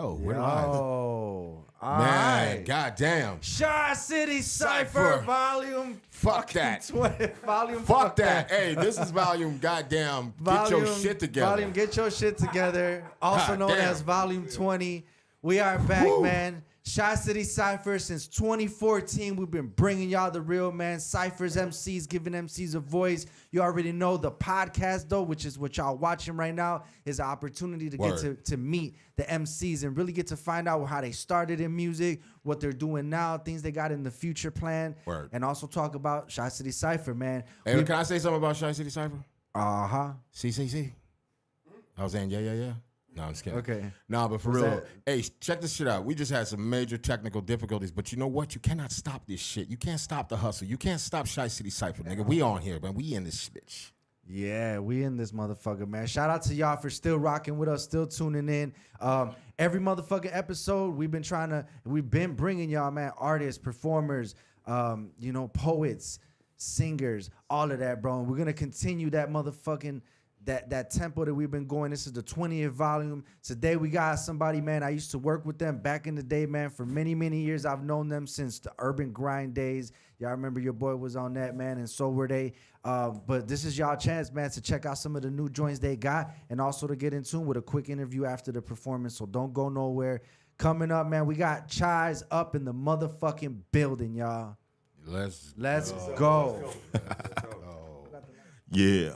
we're live. All Man, right. goddamn. Chise City Cypher volume. Fuck that. 20, volume. Fuck that. Hey, this is volume. Goddamn. Get your shit together. Volume. Get your shit together. Also God known damn. as volume 20. We are back, man. Chise City Cypher since 2014. We've been bringing y'all the real, man. Cyphers, MCs, giving MCs a voice. You already know the podcast, though, which is what y'all watching right now, is an opportunity to get to meet the MCs and really get to find out how they started in music, what they're doing now, things they got in the future plan, and also talk about Chise City Cypher, man. Hey, can I say something about Chise City Cypher? CCC. I was saying, yeah. No, I'm just kidding. Okay. No, but for real, hey, check this shit out. We just had some major technical difficulties, but you know what? You cannot stop this shit. You can't stop the hustle. You can't stop Chise City Cypher, nigga. We on here, man. We in this bitch. Yeah, we in this motherfucker, man. Shout out to y'all for still rocking with us, still tuning in. Every motherfucking episode, we've been bringing y'all, man, artists, performers, poets, singers, all of that, bro. And we're gonna continue that motherfucking that tempo that we've been going. This is the 20th volume. Today we got somebody, man. I used to work with them back in the day, man. For many, many years, I've known them since the Urban Grind days. Y'all remember your boy was on that, man, and so were they. But this is y'all chance, man, to check out some of the new joints they got and also to get in tune with a quick interview after the performance. So don't go nowhere. Coming up, man, we got Chise up in the motherfucking building, y'all. Let's go. Yeah.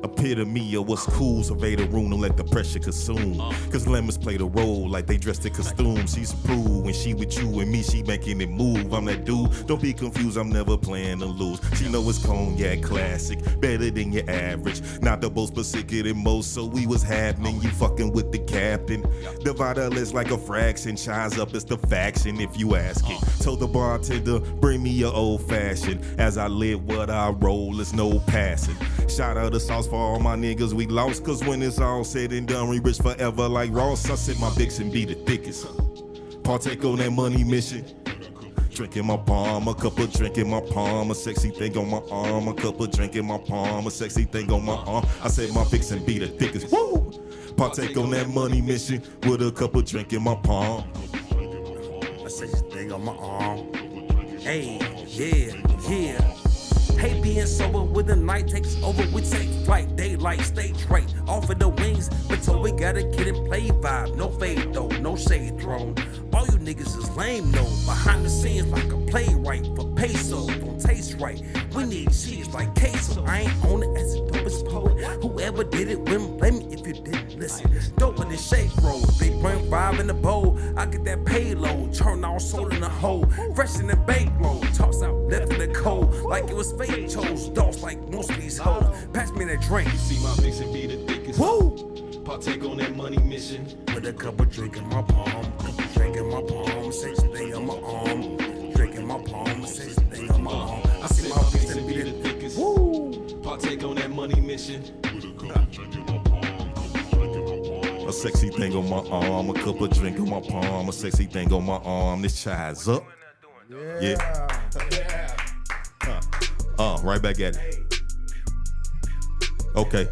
Epitome of what's cool, survey the room and let the pressure consume. Cause lemons play the role like they dressed in costumes. She's a prude when she with you and me, she making it move. I'm that dude, don't be confused, I'm never playing to lose. She know it's cognac classic, better than your average. Not the most specific than most, so we was happening. You fucking with the captain. Divide our list like a fraction, shines up as the faction if you ask it. Told the bartender, bring me your old fashioned. As I live what I roll, there's no passing. Shout out the sauce for all my niggas we lost, cause when it's all said and done, we rich forever like Ross. I said my Vixen be the thickest. Partake on that money mission. Drink in my palm, a cup of drink in my palm, a sexy thing on my arm, a cup of drink in my palm, a sexy thing on my arm. I said my Vixen be the thickest. Woo! Partake on that money mission with a cup of drink in my palm. A sexy thing on my arm. Hey, yeah. Hey, being sober when the night takes over, we take flight, daylight, stage right, off of the wings, but so we gotta get in play vibe, no fade though, no shade thrown. All you niggas is lame, no, behind the scenes like a playwright, for pesos, don't taste right. We need cheese like queso, I ain't on it as a dopest poet. Whoever did it, wouldn't blame me if you didn't listen. Dope in the shake roll, big brain vibe in the bowl, I get that payload, turn all soul in the hole, fresh in the bankroll, toss out left in the cold, like it was fate chose, dogs like most of these hoes. Pass me that drink. You see my Vixen be the thickest. Woo! Partake on that money mission. With a cup of drink in my palm, drink in my palm, six thing on my arm, drink in my palm, six thing on my arm. I see my Vixen be the thickest. Woo! Partake on that money mission. A sexy thing on my arm, a cup of drink on my palm, a sexy thing on my arm. This Chise up. Yeah. Right back at it. Okay.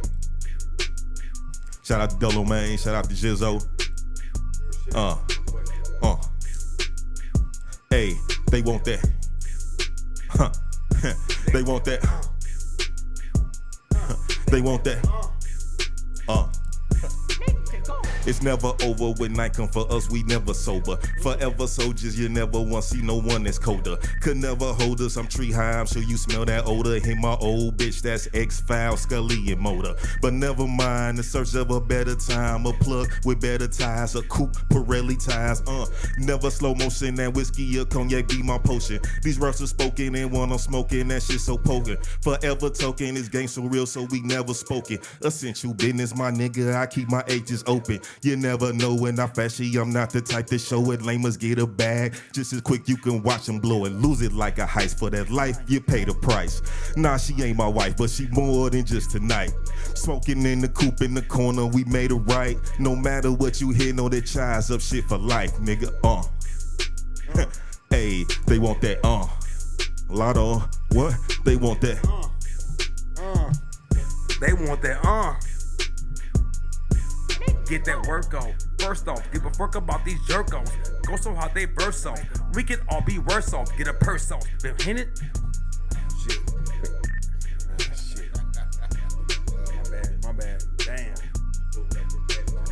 Shout out to Dolo, man. Shout out to Jizzo. Hey, they want that. They want that. They want that. It's never over when night come for us, we never sober. Forever soldiers, you never want see no one that's colder. Could never hold us, I'm tree high, I'm sure you smell that odor. Hit my old bitch, that's X-File, Scully and Motor. But never mind, the search of a better time. A plug with better ties, a coupe, Pirelli ties. Never slow motion, that whiskey or cognac be my potion. These verses are spoken and when I'm smoking, that shit so poking. Forever token, this game so real, so we never spoken. Essential business, my nigga, I keep my ages open. You never know when I fashy, I'm not the type to show it. Lamers get a bag, just as quick you can watch them blow and lose it like a heist. For that life, you pay the price. Nah, she ain't my wife, but she more than just tonight. Smoking in the coupe in the corner, we made it right. No matter what you hear, know that Chise up shit for life, nigga. Hey, they want that, Lotto, what? They want that. They want that, Get that work on. First off, give a fuck about these jerk-offs. Go so hard they burst off. We can all be worse off. Get a purse off. Been hinted? Shit. My bad. Damn.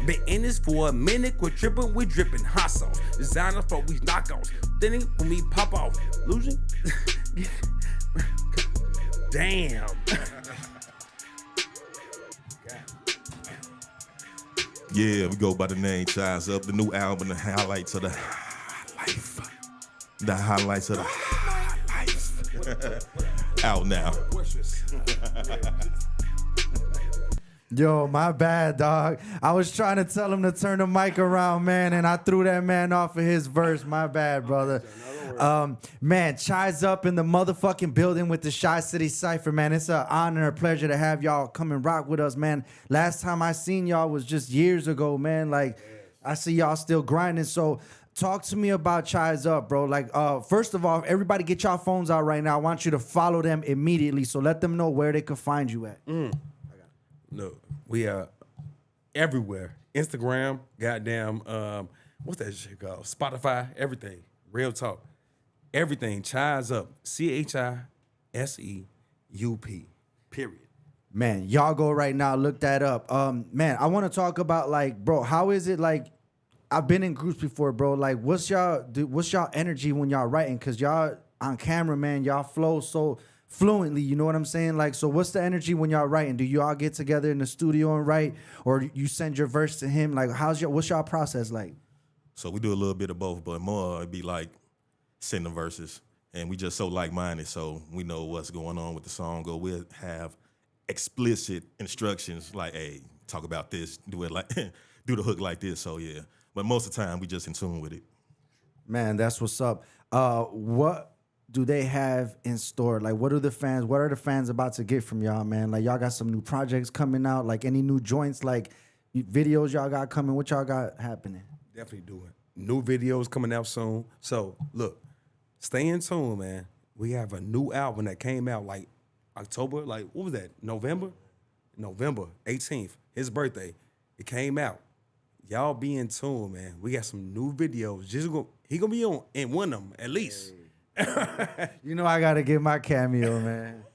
Been in this for a minute, quit tripping, we dripping hot sauce. Designer for we knockouts. Thinning when we pop off. Losing? Damn. Yeah, we go by the name Chise Up, the new album, the highlights of the life. The highlights of the life. Out now. Yo, my bad, dog. I was trying to tell him to turn the mic around, man, and I threw that man off of his verse. My bad, brother. Man, Chise Up in the motherfucking building with the Chi City Cypher, man. It's an honor and a pleasure to have y'all come and rock with us, man. Last time I seen y'all was just years ago, man. Like, I see y'all still grinding. So talk to me about Chise Up, bro. Like, first of all, everybody get y'all phones out right now. I want you to follow them immediately. So let them know where they can find you at. Look, we are everywhere. Instagram, goddamn, what's that shit called? Spotify, everything. Real talk. Everything. Chise Up. CHISEUP. Period. Man, y'all go right now. Look that up. Man, I want to talk about, like, bro, how is it, like, I've been in groups before, bro. Like, what's y'all energy when y'all writing? Because y'all on camera, man, y'all flow so fluently, you know what I'm saying? Like, so what's the energy when y'all writing? Do y'all get together in the studio and write, or you send your verse to him? Like, what's y'all process like? So we do a little bit of both, but more it'd be like send the verses, and we just so like-minded, so we know what's going on with the song. Or we'll have explicit instructions like, hey, talk about this, do it like, do the hook like this. So yeah, but most of the time we just in tune with it. Man, that's what's up. What do they have in store? Like, what are the fans about to get from y'all, man? Like, y'all got some new projects coming out, like any new joints, like videos y'all got coming? What y'all got happening? Definitely doing. New videos coming out soon. So look, stay in tune, man. We have a new album that came out like October, like what was that? November 18th, his birthday. It came out. Y'all be in tune, man. We got some new videos. He gonna be on in one of them at least. You know I gotta get my cameo, man.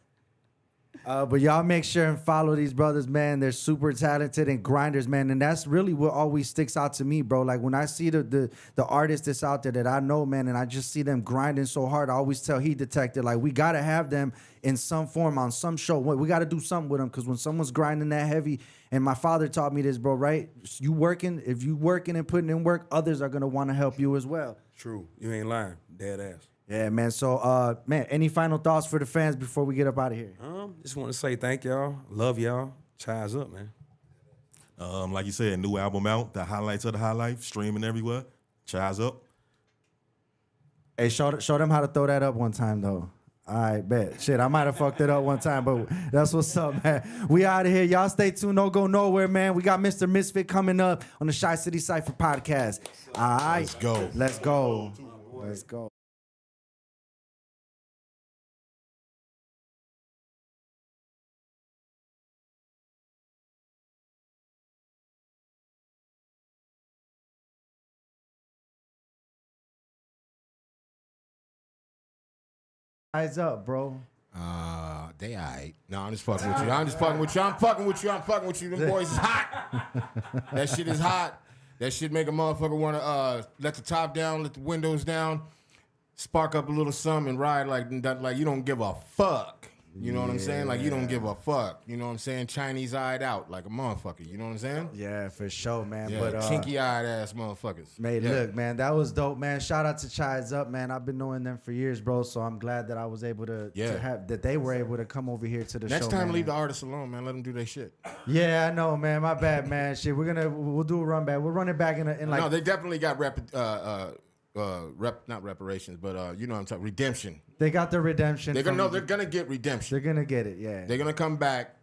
But y'all make sure and follow these brothers, man. They're super talented and grinders, man. And that's really what always sticks out to me, bro. Like, when I see the artists that's out there that I know, man, and I just see them grinding so hard, I always tell Heat Detective, like, we got to have them in some form on some show. We got to do something with them, because when someone's grinding that heavy, and my father taught me this, bro, right? If you working and putting in work, others are going to want to help you as well. True. You ain't lying. Dead ass. Yeah, man. So, man, any final thoughts for the fans before we get up out of here? Just want to say thank y'all. Love y'all. Chise Up, man. Like you said, new album out, the highlights of the high life, streaming everywhere. Chise Up. Hey, show them how to throw that up one time, though. All right, bet. Shit, I might have fucked it up one time, but that's what's up, man. We out of here. Y'all stay tuned. Don't go nowhere, man. We got Mr. Misfit coming up on the Chi City Cypher podcast. All right. Let's go. Let's go. Let's go. Eyes up, bro. They all right. No, I'm just fucking with you. I'm fucking with you. Them boys is hot. That shit is hot. That shit make a motherfucker want to let the top down, let the windows down, spark up a little something and ride like you don't give a fuck. You know what I'm saying? Like, you don't give a fuck. You know what I'm saying? Chinese-eyed out like a motherfucker. You know what I'm saying? Yeah, for sure, man. Yeah, But chinky-eyed ass motherfuckers. Mate, Yeah. look, man, that was dope, man. Shout out to Chise Up, man. I've been knowing them for years, bro. So I'm glad that I was able to have that they were able to come over here to the show. Next time, man. leave the artists alone, man. Let them do their shit. Yeah, I know, man. My bad, man. Shit, we'll do a run back. We'll run it back in like. No, they definitely got not reparations, but you know what I'm talking, redemption. They got the redemption. They're gonna get redemption. They're gonna get it. Yeah. They're gonna come back.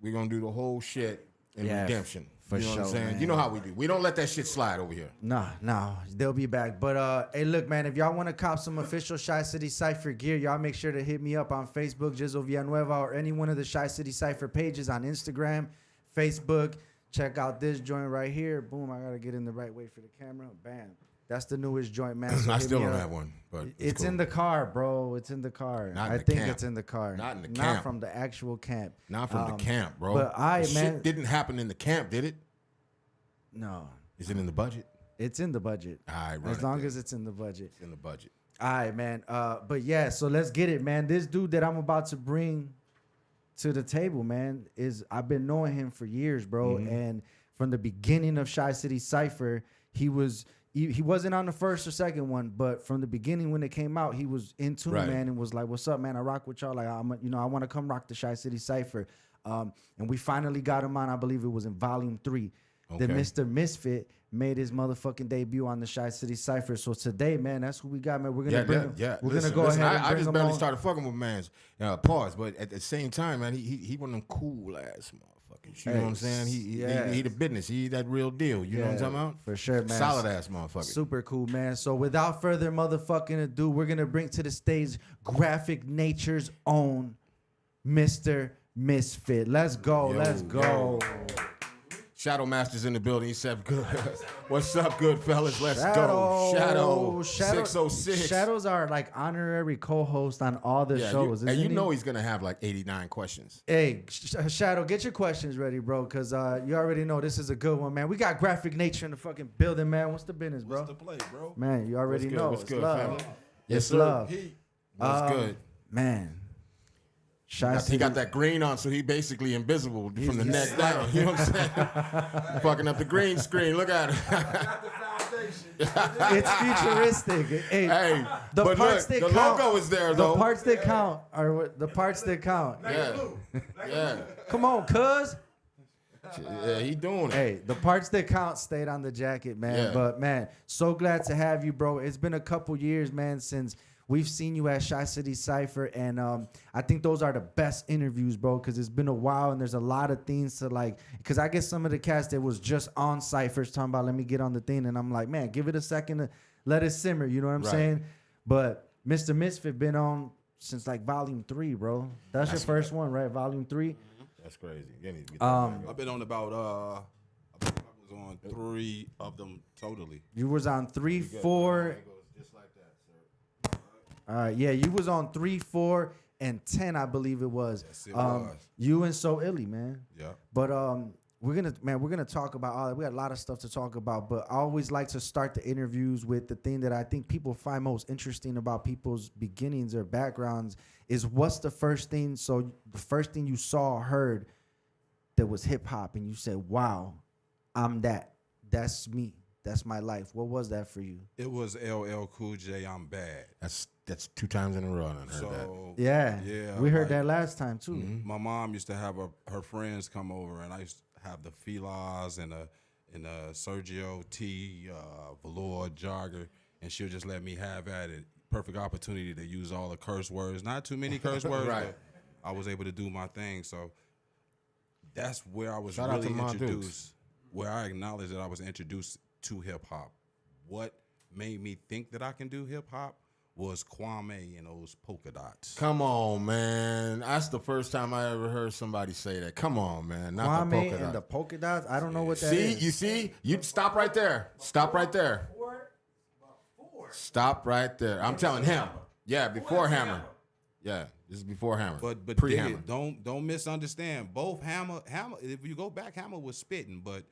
We're gonna do the whole shit in redemption. For you know what I'm sure, saying? man. You know how we do. We don't let that shit slide over here. Nah, they'll be back. But hey, look, man, if y'all want to cop some official Chise City Cypher gear, y'all make sure to hit me up on Facebook, Jizzle Villanueva, or any one of the Chise City Cypher pages on Instagram, Facebook. Check out this joint right here. Boom, I gotta get in the right way for the camera. Bam. That's the newest joint, man. So I hit still me don't up. have one, but It's cool. in the car, bro. It's in the car. Not in I the think camp. it's in the car. Not in the Not camp. from the actual camp. Not from the camp, bro. But The man. shit didn't happen in the camp, did it? No. Is it in the budget? It's in the budget. All right, run As it long then. as it's in the budget. It's in the budget. All right, man. But yeah, so let's get it, man. This dude that I'm about to bring to the table, man, is I've been knowing him for years, bro. Mm-hmm. And from the beginning of Chise City Cypher, he wasn't on the first or second one, but from the beginning when it came out, he was in tune, Right. man, and was like, "What's up, man? I rock with y'all. Like, I want to come rock the Chise City Cypher." And we finally got him on. I believe it was in Volume 3. Then Okay. Mr. Misfit made his motherfucking debut on the Chise City Cypher. So today, man, that's who we got, man. We're gonna bring him. We're gonna go ahead and I bring just him barely on. started fucking with man's pause, but at the same time, man, he one of them cool ass motherfuckers. You know what I'm saying? He the business. He that real deal. You know what I'm talking about? For sure, man. Solid ass motherfucker. Super cool, man. So without further motherfucking ado, we're gonna bring to the stage Graphic Nature's own Mr. Misfit. Let's go. Yo, Let's go. Shadow Master's in the building. He said, "Good. What's up, good fellas? Let's Shadow. go." Shadow 606. Shadows are like honorary co-host on all the shows. and isn't you he? know he's gonna have like 89 questions. Hey, Shadow, get your questions ready, bro, because you already know this is a good one, man. We got Graphic Nature in the fucking building, man. What's the business, bro? What's the play, bro? Man, you already What's good? know. What's It's good, love. family? It's Yes, sir. love. What's good? Man. Chise He got City- that green on, so he basically invisible from the he's neck down. You know what I'm saying? Fucking up the green screen. Look at him. It's futuristic. Hey, Hey, the but parts look, that the count, logo is there, the though. parts that count are the parts that count. Yeah. Yeah. Come on, cuz. Yeah, he doing it. Hey, the parts that count stayed on the jacket, man. Yeah. But man, so glad to have you, bro. It's been a couple years, man, since we've seen you at Chise City Cypher, and I think those are the best interviews, bro, because it's been a while and there's a lot of things to like. Because I get some of the cast that was just on Cyphers talking about, let me get on the thing, and I'm like, man, give it a second to let it simmer. You know what I'm Right. saying? But Mr. Misfit been on since like Volume 3, bro. That's your first one, right? Volume 3. That's crazy. You need to get that I've been on about I think I was on 3 of them totally. You was on 3, 4. just like that, sir. All right, yeah, you was on 3, 4, and 10, I believe it was. Yes, it was. You and So Illy, man. Yeah. But we're gonna talk about all that. We got a lot of stuff to talk about, but I always like to start the interviews with the thing that I think people find most interesting about people's beginnings or backgrounds is what's the first thing. So the first thing you saw or heard that was hip hop, and you said, "Wow, I'm that. That's me. That's my life." What was that for you? It was LL Cool J, I'm Bad. That's 2 times in a row. I done heard that. So Yeah, we heard like, that last time too. My mom used to have her friends come over, and I used to have the Filas and a Sergio T, velour jogger, and she'll just let me have at it. Perfect opportunity to use all the curse words. Not too many curse words, Right. but I was able to do my thing. So that's where I was Shout out really to Ma introduced. Dukes. Where I acknowledged that I was introduced to hip hop. What made me think that I can do hip hop was Kwame and those polka dots. Come on, man. That's the first time I ever heard somebody say that. Come on, man. Not the Kwame polka and the dot. polka dots. I don't know what that is. See, you see? You stop right there. Stop right there. Stop right there. I'm telling him. Yeah, before Hammer. Yeah, this is before Hammer. But dig pre-Hammer. it. Don't misunderstand. Both Hammer. If you go back, Hammer was spitting, but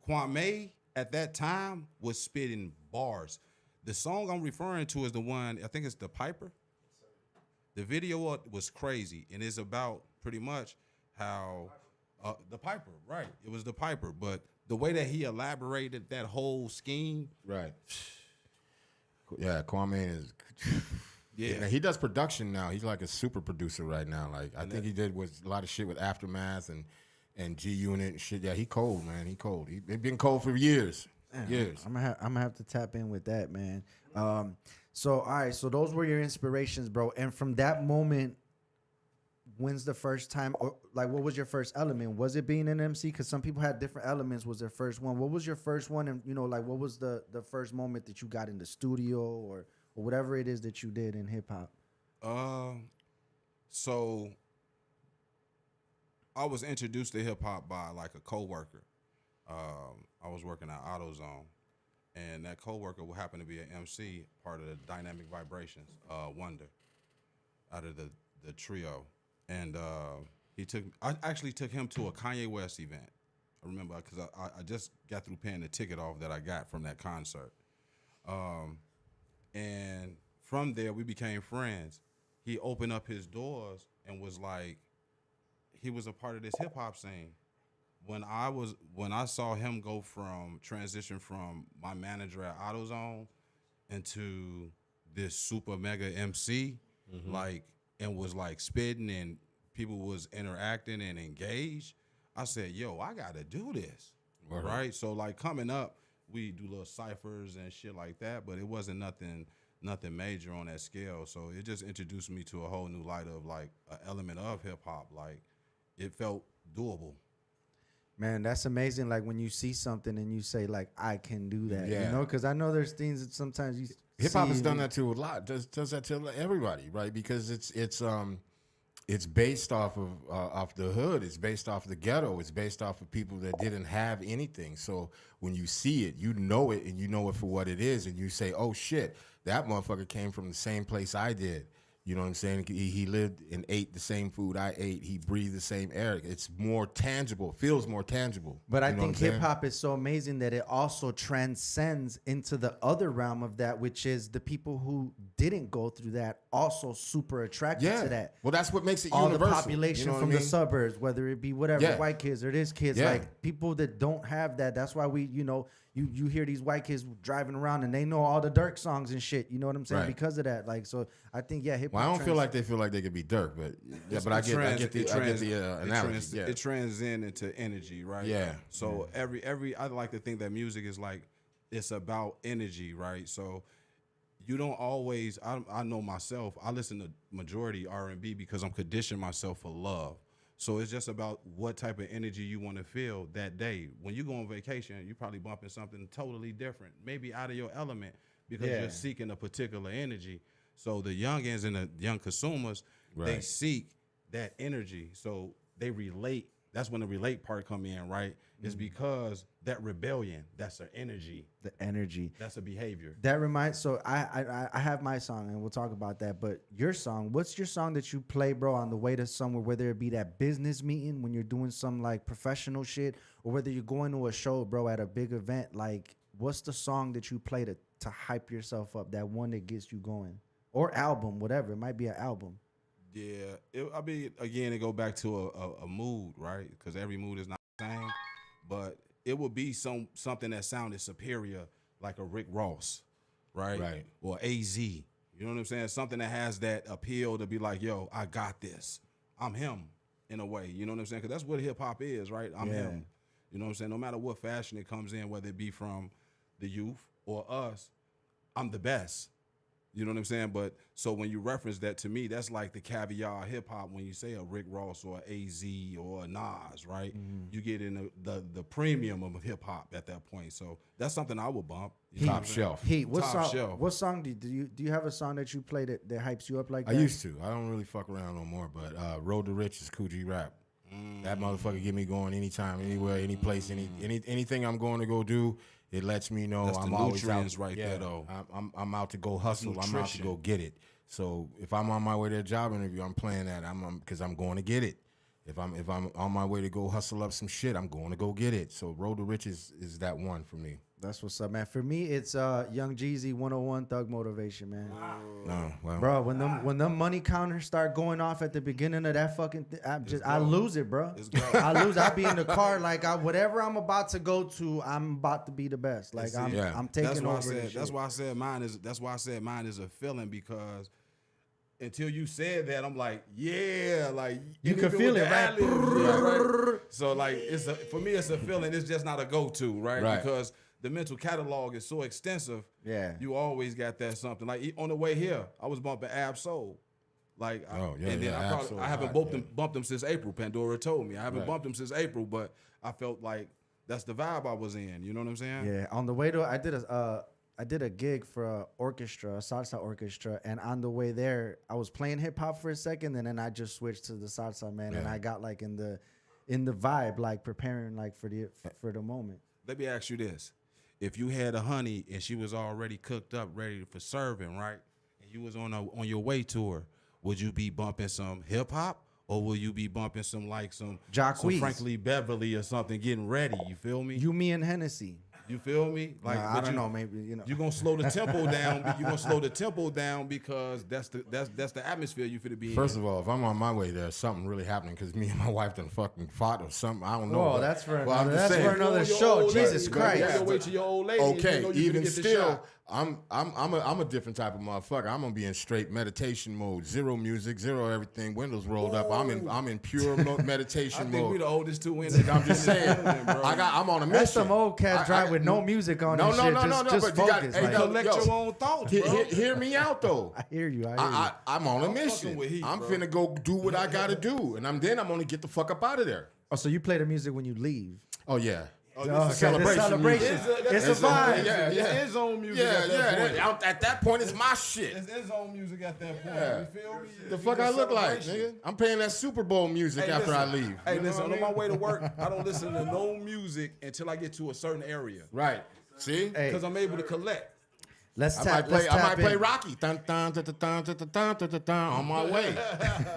Kwame at that time was spitting bars. The song I'm referring to is the one, I think it's The Piper. The video was crazy, and it's about pretty much how The Piper, right? It was The Piper, but the way that he elaborated that whole scheme, Right. Yeah, Kwame is. yeah. He does production now. He's like a super producer right now. Like I think he did with a lot of shit with Aftermath and G Unit and shit. Yeah, he cold, man. He cold. He been cold for years. Years. I'm gonna have to tap in with that, man. So all right, so those were your inspirations, bro. And from that moment, when's the first time, or like, what was your first element? Was it being an MC? Because some people had different elements. Was their first one? What was your first one? And like, what was the first moment that you got in the studio or whatever it is that you did in hip hop? So I was introduced to hip hop by like a coworker. I was working at AutoZone, and that coworker would happen to be an MC, part of the Dynamic Vibrations, Wonder, out of the trio. And I actually took him to a Kanye West event. I remember because I just got through paying the ticket off that I got from that concert. And from there, we became friends. He opened up his doors and was like, he was a part of this hip hop scene. When I saw him transition from my manager at AutoZone into this super mega MC, and was like spitting and people was interacting and engaged, I said, yo, I gotta do this. Right? So like coming up, we do little ciphers and shit like that, but it wasn't nothing major on that scale. So it just introduced me to a whole new light of like an element of hip hop. Like it felt doable. Man, that's amazing. Like when you see something and you say like, I can do that, Yeah. Because I know there's things that sometimes you Hip hop see has done and- that to a lot. Does that to everybody, right? Because it's based off the hood. It's based off the ghetto. It's based off of people that didn't have anything. So when you see it, you know it, and you know it for what it is, and you say, "Oh shit, that motherfucker came from the same place I did." You know what I'm saying? He lived and ate the same food I ate. He breathed the same air. It's more tangible. Feels more tangible. But I You know think what I'm saying? hip hop is so amazing that it also transcends into the other realm of that, which is the people who didn't go through that also super attracted to that. Well, that's what makes it All universal. the population You know what from I mean? the suburbs, whether it be whatever, Yeah. white kids or this kids, Yeah. like people that don't have that. That's why you hear these white kids driving around and they know all the Dirk songs and shit. You know what I'm saying? Right. Because of that. Like, so I think, hip hop. Well, I don't feel like they could be Dirk, but yeah, but I get the analogy. It transcends into energy, right? Yeah. So every I like to think that music is like it's about energy, right? So you don't always. I know myself. I listen to majority R&B because I'm conditioning myself for love. So it's just about what type of energy you want to feel that day. When you go on vacation, you're probably bumping something totally different, maybe out of your element, because you're seeking a particular energy. So the youngins and the young consumers, they seek that energy. So they relate. That's when the relate part come in, right? It's because that rebellion, that's their energy. the energy. That's a behavior. That reminds. So I have my song and we'll talk about that. But your song, what's your song that you play, bro, on the way to somewhere, whether it be that business meeting when you're doing some like professional shit, or whether you're going to a show, bro, at a big event? Like, what's the song that you play to hype yourself up? That one that gets you going, or album, whatever. It might be an album. Yeah, I mean, again, it go back to a mood, right? Because every mood is not the same, but it would be something that sounded superior, like a Rick Ross, right? Right. Or AZ. You know what I'm saying? Something that has that appeal to be like, yo, I got this. I'm him in a way. You know what I'm saying? Because that's what hip hop is, right? I'm him. You know what I'm saying? No matter what fashion it comes in, whether it be from the youth or us, I'm the best. You know what I'm saying? But so when you reference that, to me, that's like the caviar hip hop. When you say a Rick Ross or a AZ or a Nas, right? You get in the premium of hip hop at that point. So that's something I would bump. You know what I'm saying? shelf. What Top song? shelf. What song do you have a song that you play that hypes you up like I that? used to. I don't really fuck around no more. But Road to Riches, Coogee Rap. That motherfucker get me going anytime, anywhere, any place, anything I'm going to go do. It lets me know That's I'm the always nutrients out. right there, though. I'm out to go hustle. I'm out to nutrition. go get it. So if I'm on my way to a job interview, I'm playing that. Because I'm going to get it. If I'm on my way to go hustle up some shit, I'm going to go get it. So Road to Riches is that one for me. That's what's up, man. For me, it's Young Jeezy 101 Thug Motivation, man. No, well, Bro, when them money counters start going off at the beginning of that fucking thing, I lose it, bro. I lose. I be in the car like whatever I'm about to go to, I'm about to be the best. Like I'm taking that's why over. I said, this that's shit. why I said mine is. That's why I said mine is a feeling, because until you said that, I'm like, yeah, like You and can even feel with it, the right? ad-libs, yeah, right? So like, for me, it's a feeling. It's just not a go-to, right? Right. Because the mental catalog is so extensive. Yeah. You always got that something. Like on the way here, I was bumping Ab Soul. Like, and then I haven't bumped them since April. Pandora told me I haven't bumped them since April, but I felt like that's the vibe I was in. You know what I'm saying? Yeah. On the way to, I did a gig for a salsa orchestra, and on the way there, I was playing hip hop for a second, and then I just switched to the salsa, man, and I got like in the vibe, like preparing like for the moment. Let me ask you this: if you had a honey and she was already cooked up, ready for serving, right, and you was on your way to her, would you be bumping some hip hop? Or will you be bumping some Frankly Beverly or something, getting ready? You feel me? You, me, and Hennessy. You feel me? Like, I don't know. Maybe you're gonna slow the tempo down. You're gonna slow the tempo down because that's the atmosphere you finna be in. First of all, if I'm on my way there, something really happening because me and my wife done fucking fought or something. I don't know. Oh, that's for another show. Jesus Christ! You gotta wait till your old lady. Okay, you know you even get the still, shot. I'm a different type of motherfucker. I'm gonna be in straight meditation mode, zero music, zero everything, windows rolled up. I'm in pure meditation I mode. think we the oldest two in. I'm just saying. I'm on a mission. That's some old cat drive with no music on. No, and shit. Just but you focus. got to collect your own thoughts, bro. Hear me out though. I hear you. I'm on a mission. with heat, I'm bro. finna go do what I gotta do, and I'm gonna get the fuck up out of there. Oh, so you play the music when you leave? Oh yeah. Okay, celebration music. It's a vibe. Yeah. It's his own music. At that point. At that point, it's my shit. It's his own music at that point. Yeah. You feel me? The fuck I look like, nigga? I'm playing that Super Bowl music after I leave. Hey, You know listen, what I on my mean? way to work, I don't listen to no music until I get to a certain area. Right. See? Hey. Because I'm able to collect. Let's I tap. might play Rocky. Dun, dun, dun, dun, dun, dun, dun, dun, dun, dun, on my way.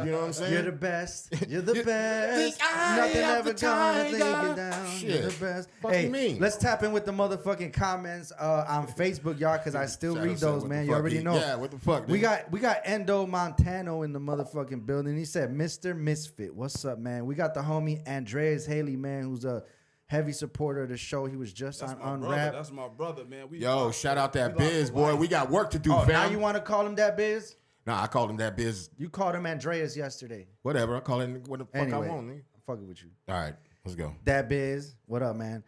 You know what I'm saying? You're the best. You're the best. The eye Nothing of ever the gonna take tiger. you down. Shit. You're the best. Fuck Hey, you mean? let's tap in with the motherfucking comments on Facebook, y'all, because I still Shout read out to those, what man. the You fuck already he- know. Yeah, what the fuck, We dude? got Endo Montano in the motherfucking building. He said, Mr. Misfit, what's up, man? We got the homie Andreas Haley, man, who's a heavy supporter of the show. He was just That's on my brother. Unwrap. That's my brother, man. Yo, shout out that Biz, boy. We got work to do, Oh, fam. now you want to call him that, Biz? Nah, I called him that Biz. You called him Andreas yesterday. Whatever. I call him what the fuck Anyway, I want, nigga. I'm fucking with you. All right, let's go. That Biz, what up, man?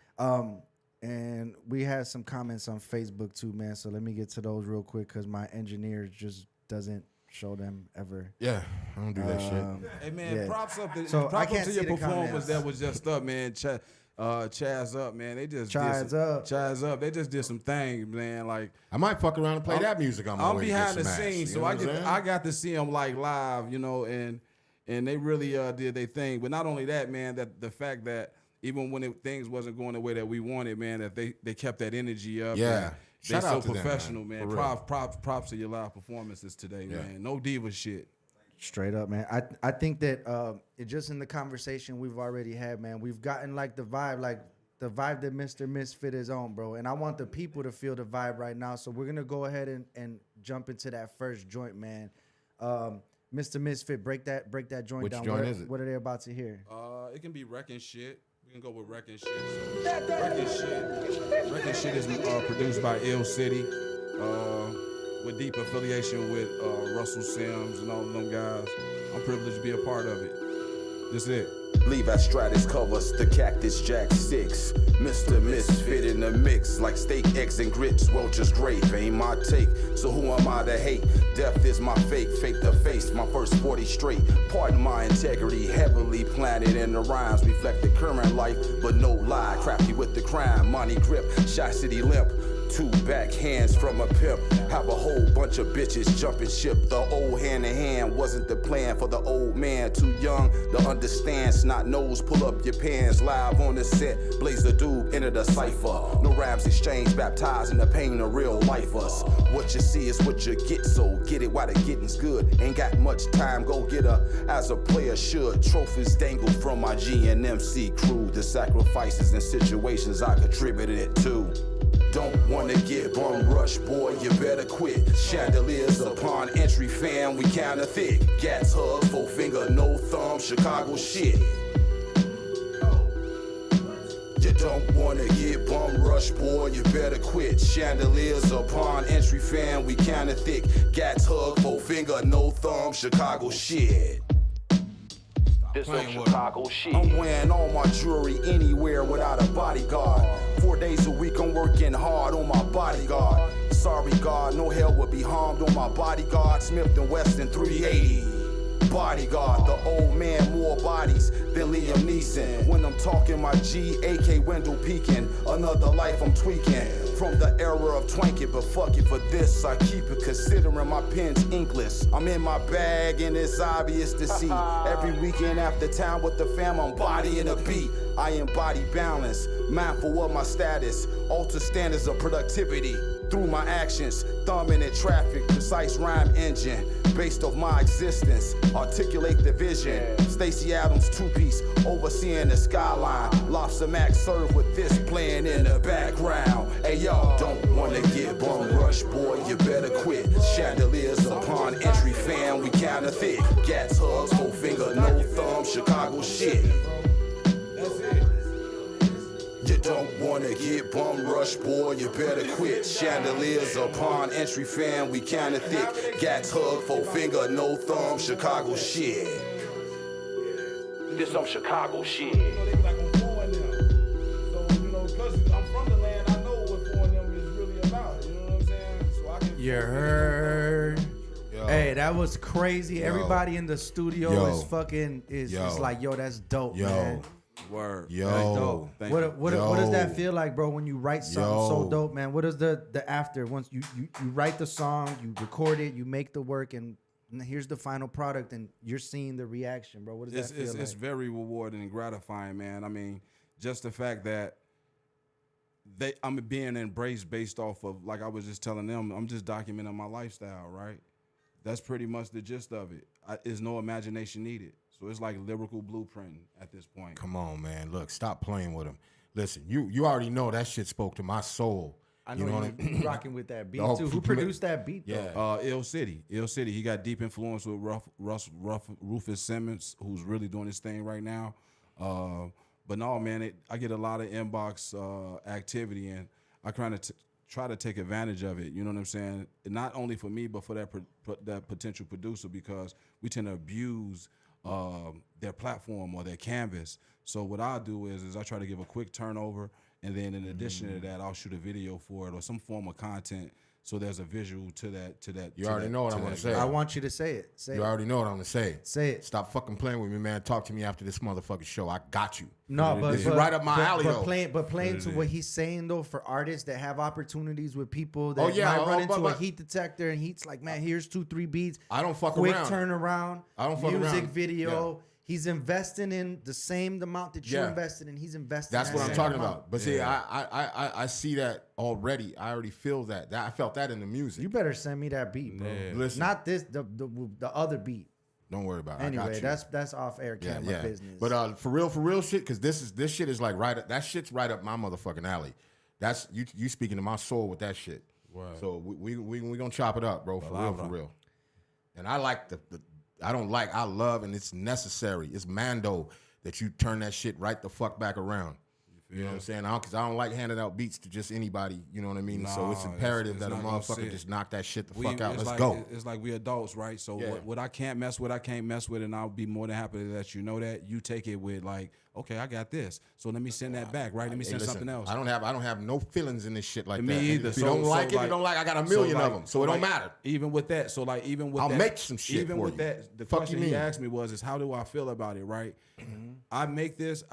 And we had some comments on Facebook too, man. So let me get to those real quick because my engineer just doesn't show them ever. Yeah, I don't do that shit. Hey, man, Yeah. props up to, So, I props up can't to see your the performance comments. that was just up, man. Chaz up, man. They just Chaz did up. Chaz up. They just did some things, man. Like, I might fuck around and play that music on my I'm way behind to the get smashed, scenes, you so know what I'm saying? I got to see them like live, you know, and they really did their thing. But not only that, man, that the fact that even when things wasn't going the way that we wanted, man, that they kept that energy up. Yeah. and they Shout so out to them, professional, man. man. For real. Props to your live performances today, Yeah. man. No diva shit. Straight up, man. I think that it just in the conversation we've already had, man, we've gotten like the vibe that Mr. Misfit is on, bro. And I want the people to feel the vibe right now. So we're gonna go ahead and jump into that first joint, man. Mr. Misfit, break that joint Which down. joint is it? What are they about to hear? It can be Wrecking Shit. We can go with Wrecking Shit. So, Wrecking Shit is produced by Ill City, with deep affiliation with Russell Sims and all of them guys. I'm privileged to be a part of it. This is it. Levi Stratus covers the Cactus Jack 6. Mr. Misfit in the mix, like steak, eggs, and grits. Welch's grape ain't my take, so who am I to hate? Death is my fake the face, my first 40 straight. Pardon my integrity, heavily planted in the rhymes. Reflect the current life, but no lie. Crafty with the crime, money grip, Shy City limp. 2 backhands from a pimp. Have a whole bunch of bitches jumping ship. The old hand in hand wasn't the plan for the old man. Too young to understand. Snot nose, pull up your pants. Live on the set, blaze the dude, enter the cipher. No rhymes exchange, baptized in the pain of real lifers. What you see is what you get, so get it while the getting's good. Ain't got much time, go get her as a player should. Trophies dangle from my G&MC crew. The sacrifices and situations I contributed it to. Don't wanna get bum rush, boy, you better quit. Chandeliers upon entry, fam, we kinda thick. Gats hug, 4 finger, no thumb, Chicago shit. You don't wanna get bum rush, boy, you better quit. Chandeliers upon entry, fam, we kinda thick. Gats hug, 4 finger, no thumb, Chicago shit. This is Chicago shit. I'm wearing all my jewelry anywhere without a bodyguard. 4 days a week I'm working hard on my bodyguard. Sorry God, no hell would be harmed on my bodyguard. Smith & Wesson 380. bodyguard. The old man, more bodies than Liam Neeson. When I'm talking my G, AK Wendell Peakin. Another life I'm tweaking. From the era of twanking, but fuck it for this. I keep it considering my pen's inkless. I'm in my bag and it's obvious to see. Every weekend after town with the fam, I'm bodying a beat. I embody balance, mindful of my status. Alter standards of productivity through my actions. Thumbing in traffic, precise rhyme engine. Based off my existence, articulate the vision. Stacey Adams two-piece, overseeing the skyline. Lobster Mac served with this playing in the background. Hey y'all, don't wanna get bum rush, boy, you better quit. Chandeliers upon entry, fam, we kinda thick. Gats, hugs, 4-finger, no thumb, Chicago shit. You don't wanna get bum rush, boy, you better quit. Chandeliers upon entry, fam, we kinda thick. Gats, hug, 4-finger, no thumb, Chicago shit. This some Chicago shit. They be like, I'm foreign them. So, because I'm from the land, I know what foreign them is really about. You know what I'm saying? So I can. You heard. Yo. Hey, that was crazy. Yo. Everybody in the studio Yo. is fucking is Yo. like, yo, that's dope, Yo. man. Word. Yo. That's dope. Thank you. What does Yo. that feel like, bro, when you write something so Yo. dope, man? What is the after? Once you write the song, you record it, you make the work, and here's the final product, and you're seeing the reaction, bro. What does that feel like? It's very rewarding and gratifying, man. I mean, just the fact that I'm being embraced based off of, like I was just telling them, I'm just documenting my lifestyle, right? That's pretty much the gist of it. There's no imagination needed. So it's like lyrical blueprint at this point. Come on, man. Look, stop playing with him. Listen, you already know that shit spoke to my soul. I know what I mean? you rocking with that beat The whole too. Who produced that beat? Yeah. Though? Ill City. He got deep influence with Rufus Simmons, who's really doing his thing right now. But no, man, I get a lot of inbox activity, and I kind of try to take advantage of it. You know what I'm saying? Not only for me, but for that potential producer, because we tend to abuse their platform or their canvas. So what I do is I try to give a quick turnover, and then in addition to that, I'll shoot a video for it or some form of content, so there's a visual to that. You already know what I'm gonna say. I want you to say it. Say You it. already know what I'm gonna say. Say it. Stop fucking playing with me, man. Talk to me after this motherfucking show. I got you. No, but This is right up my alley, but though. playing to what he's saying though, for artists that have opportunities with people that Oh, yeah. might run Oh, into but- a heat detector, and he's like, man, here's 2-3 beats. I don't fuck quick around. turnaround. I don't fuck music around. video. Yeah. He's investing in the same amount that you're Yeah. investing in. He's investing. That's that what I'm same talking amount. about. But see, I see that already. I already feel that. I felt that in the music. You better send me that beat, bro. Yeah. Listen. Not this, the other beat. Don't worry about it. I got Anyway, you. that's off air camera business. But for real shit, because this shit is like that shit's right up my motherfucking alley. That's you speaking to my soul with that shit. Right. So we gonna chop it up, bro. For real. And I like I love, and it's necessary. It's Mando that you turn that shit right the fuck back around. You know what I'm saying? Because I don't like handing out beats to just anybody. You know what I mean? So it's imperative that a not gonna motherfucker sit. just knock that shit the fuck out. It's Let's like, go. It's like we adults, right? So Yeah. what I can't mess with, I can't mess with, and I'll be more than happy to let you know that. You take it with like, okay, I got this. So let me send that back, right? Let me Hey, send listen, something else. I don't have no feelings in this shit like Me that. either. If you don't like it, you don't like. I got a million of them, so it don't matter. Even with that, I'll make some shit Even for with you. that, the Fuck question you he mean? asked me was, how do I feel about it? Right? I make this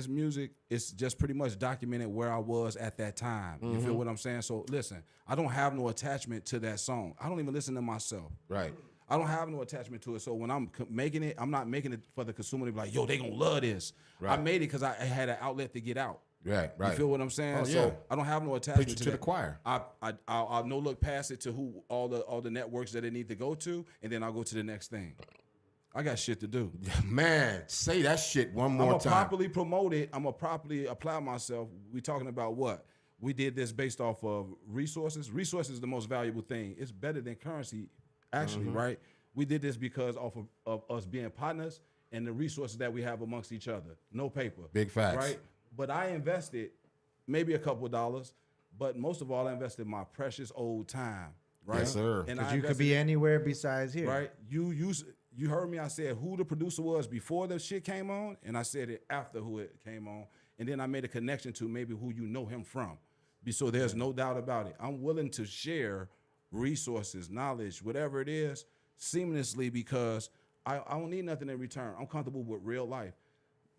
music. It's just pretty much documented where I was at that time. You feel what I'm saying? So listen, I don't have no attachment to that song. I don't even listen to myself. Right. I don't have no attachment to it. So when I'm making it, I'm not making it for the consumer to be like, yo, they gonna love this. Right. I made it because I had an outlet to get out. Right. You feel what I'm saying? Oh, So yeah. I don't have no attachment Preach it to to the that. choir. I'll no look past it to who all the networks that it need to go to, and then I'll go to the next thing. I got shit to do. Man, say that shit one I'm more gonna time. properly promote it. I'm gonna properly apply myself. We talking about what? We did this based off of resources. Resources is the most valuable thing. It's better than currency, actually, right? We did this because of us being partners and the resources that we have amongst each other. No paper. Big facts. Right? But I invested maybe a couple of dollars, but most of all, I invested my precious old time. Right? Yes, sir. And Because I you could invested be anywhere besides here. right? You heard me. I said who the producer was before the shit came on, and I said it after who it came on, and then I made a connection to maybe who you know him from. So there's no doubt about it. I'm willing to share resources, knowledge, whatever it is, seamlessly because I don't need nothing in return. I'm comfortable with real life.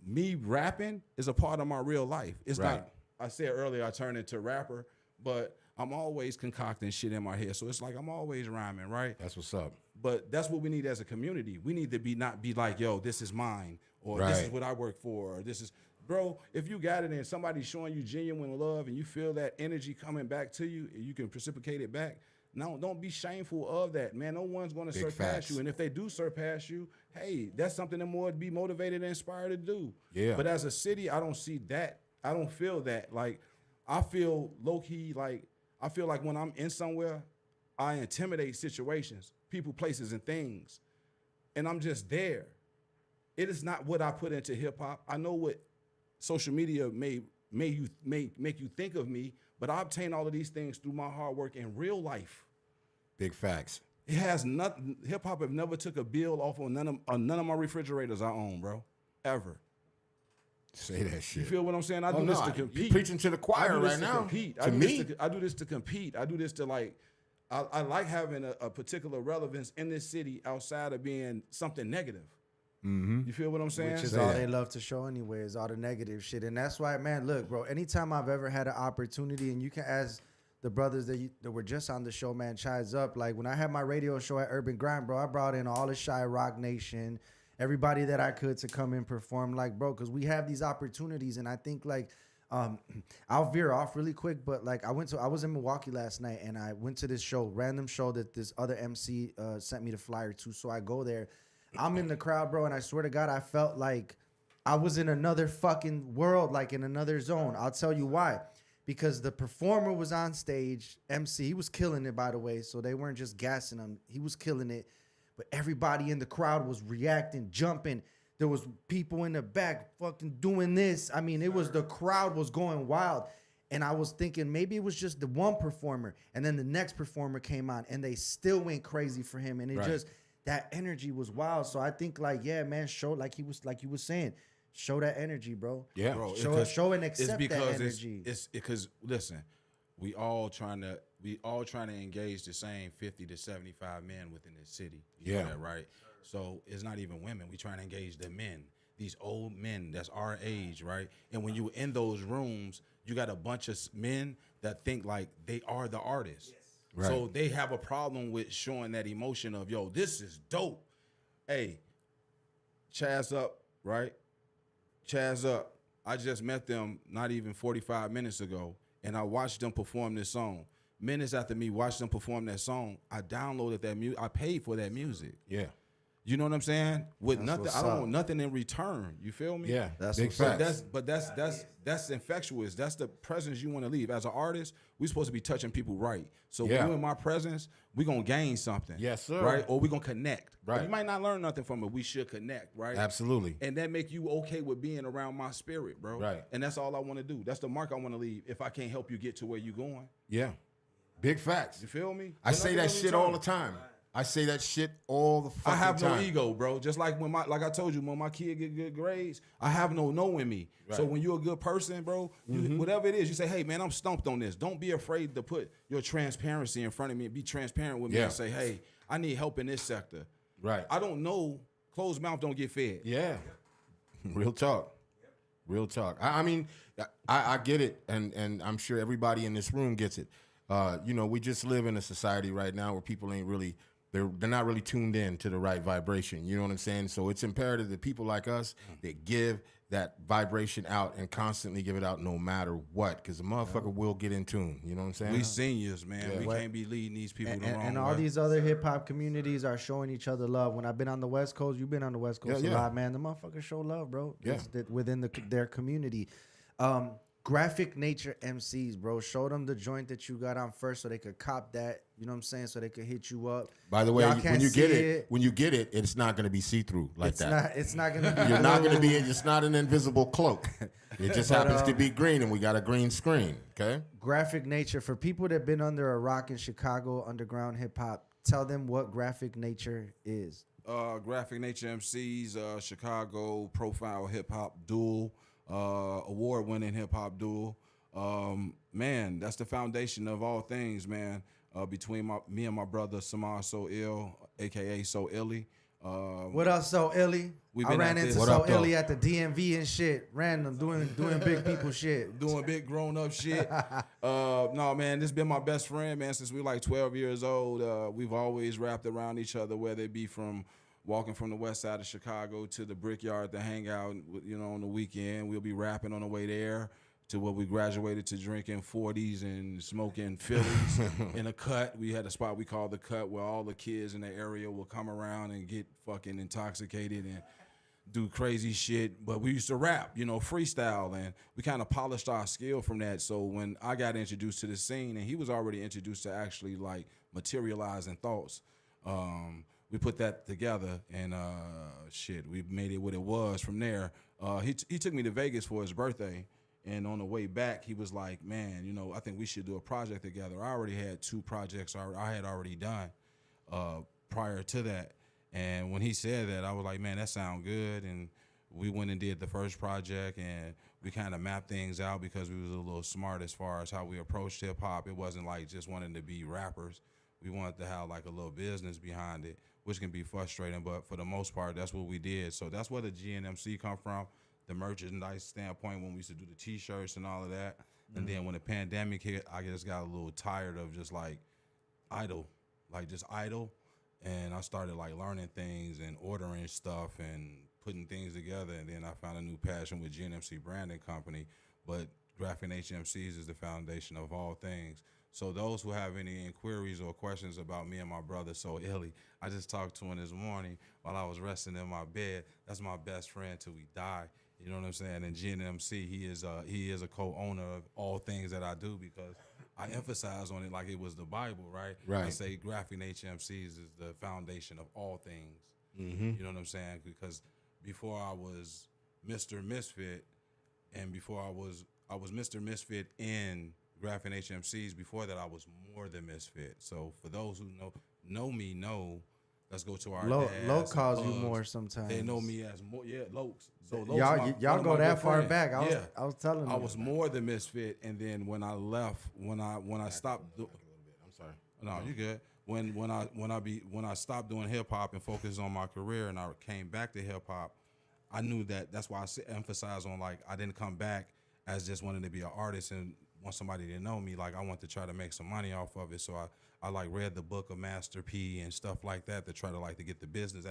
Me rapping is a part of my real life. It's Right. not, I said earlier I turned into a rapper, but I'm always concocting shit in my head. So it's like I'm always rhyming, right? That's what's up. But that's what we need as a community. We need to not be like, yo, this is mine, or this is Right. what I work for, or this is, bro, if you got it and somebody's showing you genuine love and you feel that energy coming back to you and you can precipitate it back, no, don't be shameful of that, man. No one's going to Big surpass facts. you. And if they do surpass you, hey, that's something that more to be motivated and inspired to do. Yeah. But as a city, I don't see that. I don't feel that. Like, I feel low-key, like, I feel like when I'm in somewhere, I intimidate situations, people, places, and things. And I'm just there. It is not what I put into hip-hop. I know what social media may make you think of me, but I obtain all of these things through my hard work in real life. Big facts. It has nothing. Hip hop have never took a bill off on none of my refrigerators I own, bro, ever. Say that shit. You feel what I'm saying? I Oh, do this no, to you compete. preaching to the choir I do this right to now. Compete. To me? I do this to compete. I do this to like. I like having a particular relevance in this city outside of being something negative. Mm-hmm. You feel what I'm saying? Which is Say all that. they love to show anyway, is all the negative shit. And that's why, man, look, bro, anytime I've ever had an opportunity, and you can ask the brothers that were just on the show, man, Chise up. Like, when I had my radio show at Urban Grind, bro, I brought in all the Shy Rock Nation, everybody that I could to come and perform, like, bro, because we have these opportunities. And I think, like, I'll veer off really quick, but like I was in Milwaukee last night, and I went to this show, random show that this other MC sent me the flyer to. So I go there, I'm in the crowd, bro, and I swear to God, I felt like I was in another fucking world, like in another zone. I'll tell you why. Because the performer was on stage, MC, he was killing it, by the way, so they weren't just gassing him. He was killing it, but everybody in the crowd was reacting, jumping. There was people in the back fucking doing this. I mean, the crowd was going wild. And I was thinking maybe it was just the one performer, and then the next performer came on, and they still went crazy for him. And it just, that energy was wild. So I think, like, yeah, man, show, like you was saying, show that energy, bro. Yeah. Bro, Show and accept that energy. It's because listen, we all trying to engage the same 50 to 75 men within this city. You know that, right? So it's not even women. We trying to engage the men, these old men that's our age, right? And when you in those rooms, you got a bunch of men that think like they are the artists. Right. So they have a problem with showing that emotion of, yo, this is dope. Hey, Chaz up, right? Chaz up. I just met them not even 45 minutes ago, and I watched them perform this song. Minutes after me watching them perform that song, I downloaded that music. I paid for that music. Yeah. You know what I'm saying? With That's nothing, what's I don't up. want nothing in return. You feel me? Yeah. That's Big what's facts. up. That's infectious. That's the presence you want to leave. As an artist, we supposed to be touching people right. So Yeah. when you in my presence, we gonna gain something. Yes, sir. Right? Or we gonna connect. Right. You might not learn nothing from it. We should connect, right? Absolutely. And that make you okay with being around my spirit, bro. Right. And that's all I want to do. That's the mark I want to leave. If I can't help you get to where you going, Yeah. Big facts. you feel me? I There's say nothing that in shit return. all the time. I say that shit all the fucking I have no time. ego, bro. Just like like I told you, when my kid get good grades, I have no in me. Right. So when you're a good person, bro, whatever it is, you say, hey, man, I'm stumped on this. Don't be afraid to put your transparency in front of me and be transparent with me Yeah. and say, hey, I need help in this sector. Right. I don't know. Closed mouth don't get fed. Yeah. Real talk. Real talk. I mean, I get it, and I'm sure everybody in this room gets it. You know, we just live in a society right now where people ain't really, they're not really tuned in to the right vibration. You know what I'm saying? So it's imperative that people like us that give that vibration out and constantly give it out no matter what, because the motherfucker will get in tune. You know what I'm saying? We seniors, man. Yeah. We What- can't be leading these people the wrong And way. all these other hip hop communities are showing each other love. When I've been on the West Coast, you've been on the West Coast Yeah, a yeah. lot, man. The motherfuckers show love, bro. Yeah. Within their community. Graphic Nature MCs, bro. Show them the joint that you got on first so they could cop that. You know what I'm saying? So they could hit you up. By the way, Y'all when can't you get see it, it's not going to be see-through like it's that. It's not gonna be. You're not going to blue. be. It's not an invisible cloak. It just happens to be green, and we got a green screen. Okay. Graphic Nature, for people that been under a rock in Chicago underground hip hop, tell them what Graphic Nature is. Graphic Nature MCs, Chicago profile hip hop duel, award-winning hip hop duel. Man, that's the foundation of all things, man. Between me and my brother Samar So Ill, aka So Illy, What up, So Illy? We've I been ran at into this- What So up, though? Illy at the DMV and shit. Random, doing big people shit. Doing big grown up shit. No, man, this been my best friend, man, since we like 12 years old. We've always wrapped around each other, whether it be from walking from the west side of Chicago to the Brickyard to hang out, you know, on the weekend. We'll be rapping on the way there to where we graduated to drinking 40s and smoking Phillies in a cut. We had a spot we called the Cut where all the kids in the area will come around and get fucking intoxicated and do crazy shit. But we used to rap, you know, freestyle, and we kind of polished our skill from that. So when I got introduced to the scene, and he was already introduced to actually like materializing thoughts, we put that together, and shit, we made it what it was from there. He took me to Vegas for his birthday, and on the way back, he was like, man, you know, I think we should do a project together. I already had 2 projects I had already done prior to that. And when he said that, I was like, man, that sounds good. And we went and did the first project, and we kind of mapped things out because we was a little smart as far as how we approached hip hop. It wasn't like just wanting to be rappers. We wanted to have like a little business behind it, which can be frustrating, but for the most part, that's what we did. So that's where the GNMC come from, the merchandise standpoint when we used to do the T-shirts and all of that. And then when the pandemic hit, I just got a little tired of just like idle. And I started like learning things and ordering stuff and putting things together. And then I found a new passion with GNMC Branding Company. But Graphic HMCs is the foundation of all things. So those who have any inquiries or questions about me and my brother, So Illy, I just talked to him this morning while I was resting in my bed. That's my best friend till we die. You know what I'm saying? And GNMC, he is a co-owner of all things that I do because I emphasize on it like it was the Bible, right? Right. I say Graphic HMCs is the foundation of all things. Mm-hmm. You know what I'm saying? Because before I was Mr. Misfit, and before I was Mr. Misfit in Graphic HMCs. Before that, I was more than Misfit. So for those who know me, let's go to our Lo dads calls and you pugs. more sometimes. They know me as more, Lokes. So Lokes, one y'all of go my that good far friends. back. Yeah. I was telling I you. was more than Misfit, and then when I left, when I stopped, I'm sorry. no, you good. When I stopped doing hip hop and focused on my career, and I came back to hip hop, I knew that's why I emphasize on like I didn't come back as just wanting to be an artist and want somebody to know me. Like I want to try to make some money off of it. So I like read the book of Master P and stuff like that to try to like to get the business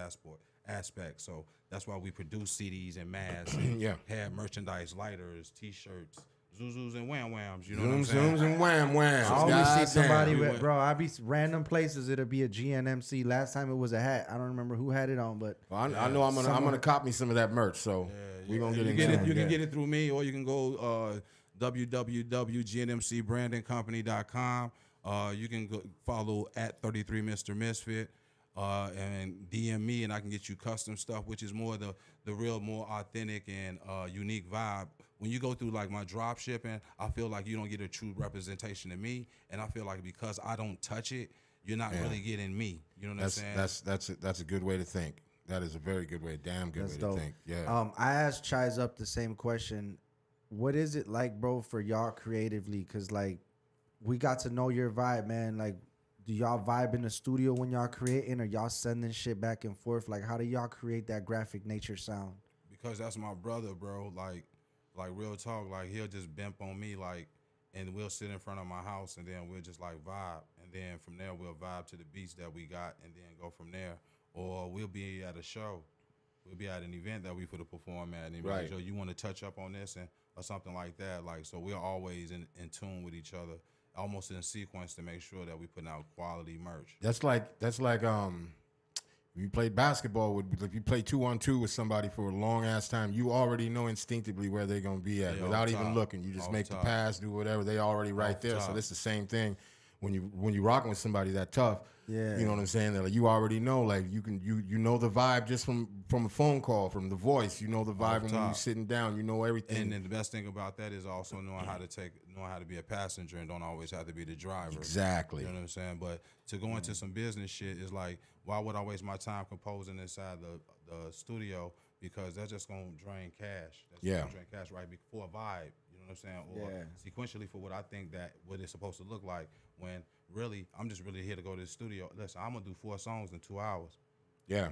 aspect. So that's why we produce CDs and masks and Yeah. had merchandise, lighters, T-shirts, Zuzus and Wham Whams. You know what I'm saying? Zooms and wham whams. I always see somebody We with, went- bro. I be random places. It'll be a GNMC. Last time it was a hat. I don't remember who had it on, but Well, I know I'm gonna cop me some of that merch. So we gonna get you into get it. that. You can get it through me, or you can go www.gnmcbrandingcompany.com. You can go follow at 33 Mr. Misfit and DM me, and I can get you custom stuff, which is more the real, more authentic and unique vibe. When you go through like my drop shipping, I feel like you don't get a true representation of me, and I feel like because I don't touch it, you're not really getting me. You know what I'm saying? That's a good way to think. That is a very good way, damn good that's way dope. to think. Yeah. I asked Chise up the same question. What is it like, bro, for y'all creatively? Cause like we got to know your vibe, man. Like, do y'all vibe in the studio when y'all creating, or y'all sending shit back and forth? Like, how do y'all create that graphic nature sound? Because that's my brother, bro. Like real talk. Like he'll just bimp on me, like, and we'll sit in front of my house, and then we'll just like vibe, and then from there we'll vibe to the beats that we got, and then go from there. Or we'll be at a show, we'll be at an event that we for to perform at, and he'll be like, Right. yo, you want to touch up on this or something like that. Like so, we're always in tune with each other, almost in sequence to make sure that we putting out quality merch. That's like you play basketball if you play 2-on-2 with somebody for a long ass time, you already know instinctively where they're gonna be at Yeah, without off even top. looking. You just Off make the top. pass, do whatever. They already right Off there. So top. it's the same thing when you rocking with somebody that tough. Yeah. You know what I'm saying? That like, you already know, like you know the vibe just from a phone call, from the voice. You know the vibe when top. you're sitting down. You know everything. And then the best thing about that is also knowing how to be a passenger and don't always have to be the driver. Exactly. You know what I'm saying? But to go into some business shit is like, why would I waste my time composing inside the studio? Because that's just gonna drain cash. That's Yeah. gonna drain cash right before a vibe. You know what I'm saying? Or Yeah. sequentially for what I think that what it's supposed to look like. When really, I'm just really here to go to the studio. Listen, I'm gonna do 4 songs in 2 hours. Yeah.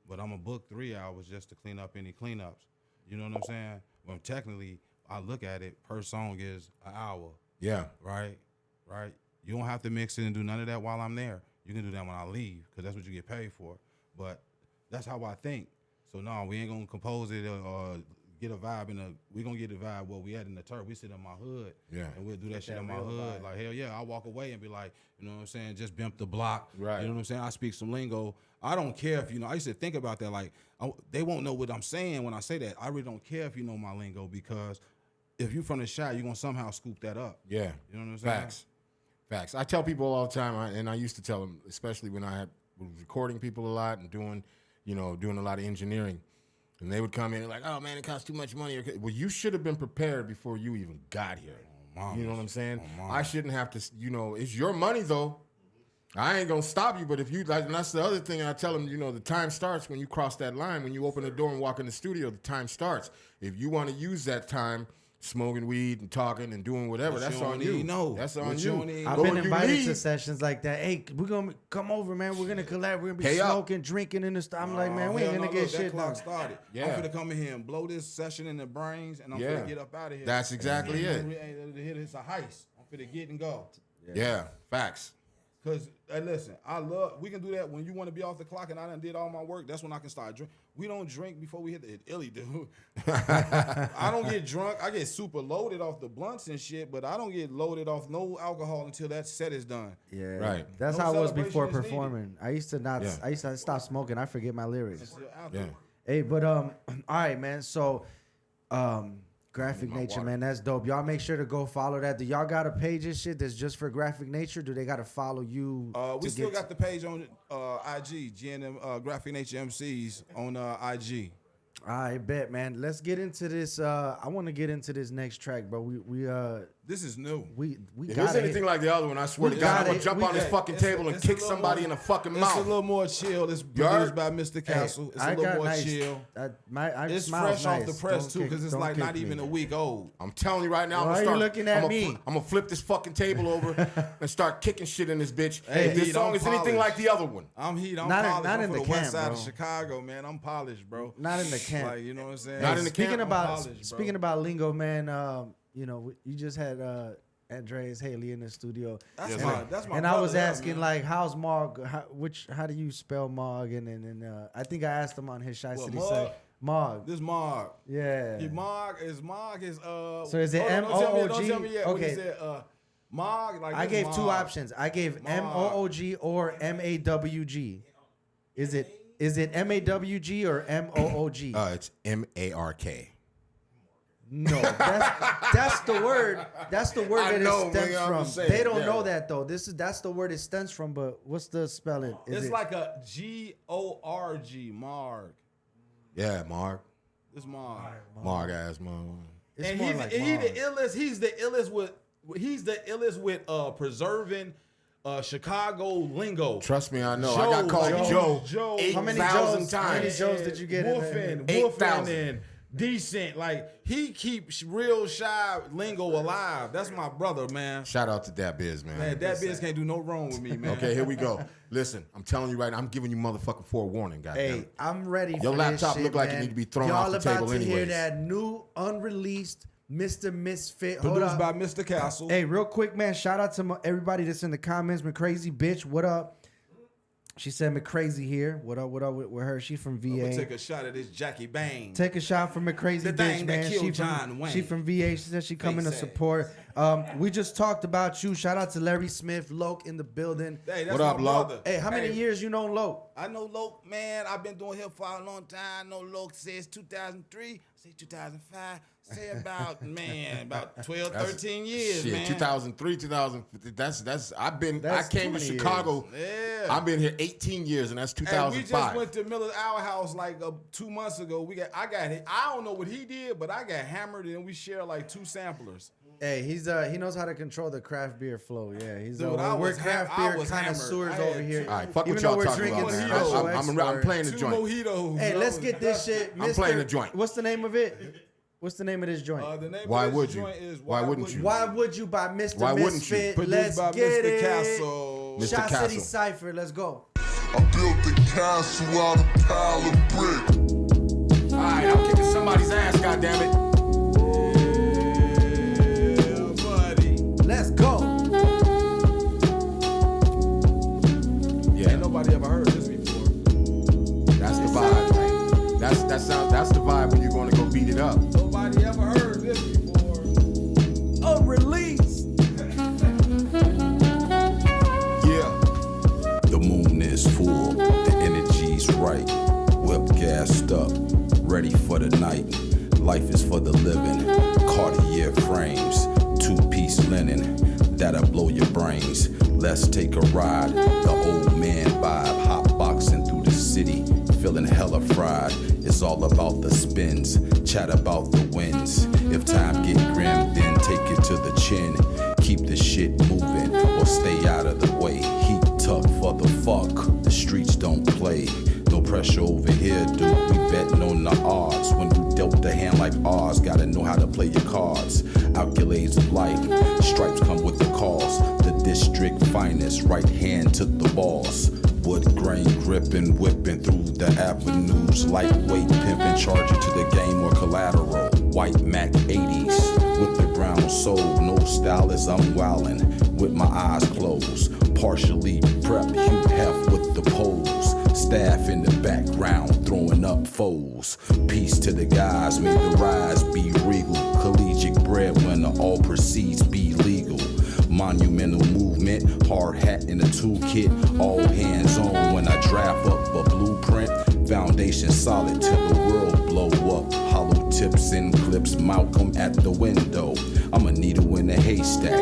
but I'm gonna book 3 hours just to clean up any cleanups. You know what I'm saying? Well, technically, I look at it per song is an hour. Yeah. Right. You don't have to mix it and do none of that while I'm there. You can do that when I leave because that's what you get paid for. But that's how I think. So no, we ain't gonna compose it or get a vibe we gonna get a vibe where we at in the turf. We sit in my hood. Yeah. And we'll do that shit in my hood. Like hell yeah, I'll walk away and be like, you know what I'm saying, just bimp the block. Right. You know what I'm saying? I speak some lingo. I don't care if I used to think about that, like they won't know what I'm saying when I say that. I really don't care if you know my lingo because if you from the shot, you're gonna somehow scoop that up. Yeah. You know what I'm saying? Facts. I tell people all the time, and I used to tell them, especially when I was recording people a lot and doing a lot of engineering, and they would come in and like, oh man, it costs too much money. Well, you should have been prepared before you even got here. You know what I'm saying? I shouldn't have to. It's your money though. I ain't gonna stop you, but if you like, and that's the other thing I tell them. The time starts when you cross that line. When you open the door and walk in the studio, the time starts. If you want to use that time smoking weed and talking and doing whatever, that's on you. That's on you. I've been invited to sessions like that. Hey, we're gonna come over, man. We're gonna collab. We're gonna be smoking, drinking in the stuff. I'm like, man, we ain't gonna get shit done. Started. Yeah. I'm finna come in here and blow this session in the brains, and I'm finna get up out of here. That's exactly it. It's a heist. I'm finna get and go. Yeah, facts. Cause listen, we can do that when you want to be off the clock and I done did all my work. That's when I can start drinking. We don't drink before we hit the illy, dude. I don't get drunk. I get super loaded off the blunts and shit, but I don't get loaded off no alcohol until that set is done. Yeah, right. That's No how it was celebration before is performing. I used to stop smoking. I forget my lyrics. Yeah. Hey, but all right, man. So, Graphic Nature, man, that's dope. Y'all make sure to go follow that. Do y'all got a page and shit that's just for Graphic Nature? Do they got to follow you? We still got the page on IG, GNM Graphic Nature MCs on IG. I bet, man. Let's get into this. I want to get into this next track, bro. We This is new. we If got it's anything like the other one, I swear to God, I'm gonna jump on this fucking table and kick somebody in the fucking mouth. It's a little more chill. It's produced by Mr. Castle. It's a little more chill. It's fresh off the press too, because it's like not even a week old. I'm telling you right now, Why are you looking at me? I'm gonna flip this fucking table over and start kicking shit in this bitch. Hey, if this song is anything like the other one. I'm polished. Not I'm in from the the west camp, side bro. of Chicago, man. I'm polished, bro. Not in the camp. Like, you know what I'm saying? Not in the Speaking camp. about speaking about lingo, man. You just had Andreas Haley in the studio. That's my and I was brother, asking man. like, how's Mog? How do you spell Mog? And I think I asked him on his Chise. He said Mog. This Mog. Yeah. Mog is So is it M-O-O-G? Don't tell me yet. Okay. When he said Mog, like I gave Mog. two options. I gave Mog. M-O-O-G or M-A-W-G. Is it M-A-W-G or M-O-O-G? It's M-A-R-K. No, that's the word. That's the word that it stems from. They don't know that though. That's the word it stems from. But what's the spelling? It's like a G-O-R-G, Marg. Yeah, Marg. It's Marg. Marg ass Marg. And he's the illest. He's the illest with preserving Chicago lingo. Trust me, I know. I got called Joe 8,000 times. How many Joes did you get? Woofing 8,000. and decent. Like he keeps real shy lingo alive. That's my brother, man. Shout out to that biz, man. Man, that biz can't do no wrong with me, man. Okay, here we go. Listen, I'm telling you right now, I'm giving you motherfucking forewarning, goddamn. Hey, I'm ready for Your laptop this shit, look like man. you need to be thrown Y'all off the table about to hear anyways. that new unreleased Mr. Misfit. Hold Produced up. by Mr. Castle. Hey, real quick, man. Shout out to everybody that's in the comments. McCrazy bitch, what up? She said McCrazy here. What up with her? She from VA. I'm gonna take a shot at this Jackie Bang. Take a shot from McCrazy The bitch, thing that man. killed John Wayne. She from VA. She said she coming to Face support. We just talked about you. Shout out to Larry Smith, Loke in the building. Hey, that's What up, my Loke? brother. Hey, how many years you know Loke? I know Loke, man. I've been doing hip for a long time. I know Loke says 2003. Say 2005. Say about 12, 13 years, Shit, man. 2003, 2000. I came to too many Chicago. Yeah. I've been here 18 years, and that's Hey, 2005. we just went to Miller's Our House like 2 months ago. I don't know what he did, but I got hammered and we shared like 2 samplers. Hey, he knows how to control the craft beer flow. Yeah, he's Dude, we're craft beer connoisseurs over here. All right, fuck Even what though y'all we're talking drinking about, man. espresso I'm playing the 2 joint. mojitos. Hey, bro. let's get this shit. I'm playing the joint. What's the name of it? What's the name of this joint? The name Why of this would you? joint is Why wouldn't you? Why Would You by Mr. Why wouldn't you? Misfit. Produced Let's by get Mr. it. Castle. Mr. Shot Castle. City Cypher. Let's go. I built the castle out of pile of brick. Alright, I'm kicking somebody's ass, goddammit. Yeah, buddy. Let's go. Yeah, Ain't nobody ever heard this before. that's the vibe. That's the vibe when you're gonna go beat it up. Nobody ever heard this before. A release. Yeah. The moon is full, the energy's right. Whip gassed up, ready for the night. Life is for the living. Cartier frames, two-piece linen. That'll blow your brains. Let's take a ride. The old man vibe, hotboxing through the city, feeling hella fried. It's all about the spins, chat about the wins. If time get grim, then take it to the chin. Keep the shit moving or stay out of the way. Heat tuck for the fuck, the streets don't play. No pressure over here, dude. We betting on the odds. When you dealt the hand like ours, gotta know how to play your cards. Accolades of life, stripes come with the cause. The district finest, right hand to the boss. Wood grain gripping, whipping through the avenues. Lightweight pimping, charging to the game or collateral. White Mac 80s with the brown soul. No stylist, I'm wildin' with my eyes closed. Partially prep, Hugh Hef with the pose. Staff in the background throwing up foes. Peace to the guys, may the rise be regal. Collegiate breadwinner, all proceeds be legal. Monumental movement, hard hat in a toolkit. All hands on when I draft up a blueprint. Foundation solid till the world blow up. Hollow tips and clips, Malcolm at the window. I'm a needle in a haystack,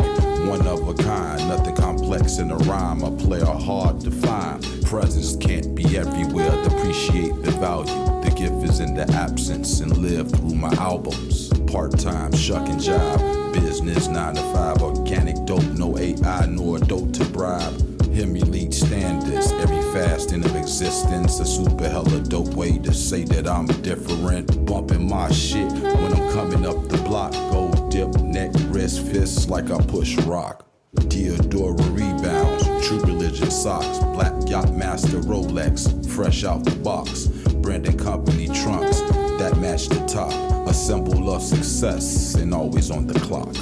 one of a kind. Nothing complex in a rhyme, a player hard to find. Presence can't be everywhere, appreciate the value. The gift is in the absence and live through my albums. Part-time shuck and jive, business 9 to 5. Organic dope, no AI nor dope to bribe. Emulate standards, every fasting of existence. A super hella dope way to say that I'm different. Bumping my shit when I'm coming up the block. Gold dip, neck, wrist, fists like I push rock. Deodora rebounds, True Religion socks. Black Yacht Master Rolex, fresh out the box. Brandon Company trunks that match the top. A symbol of success and always on the clock.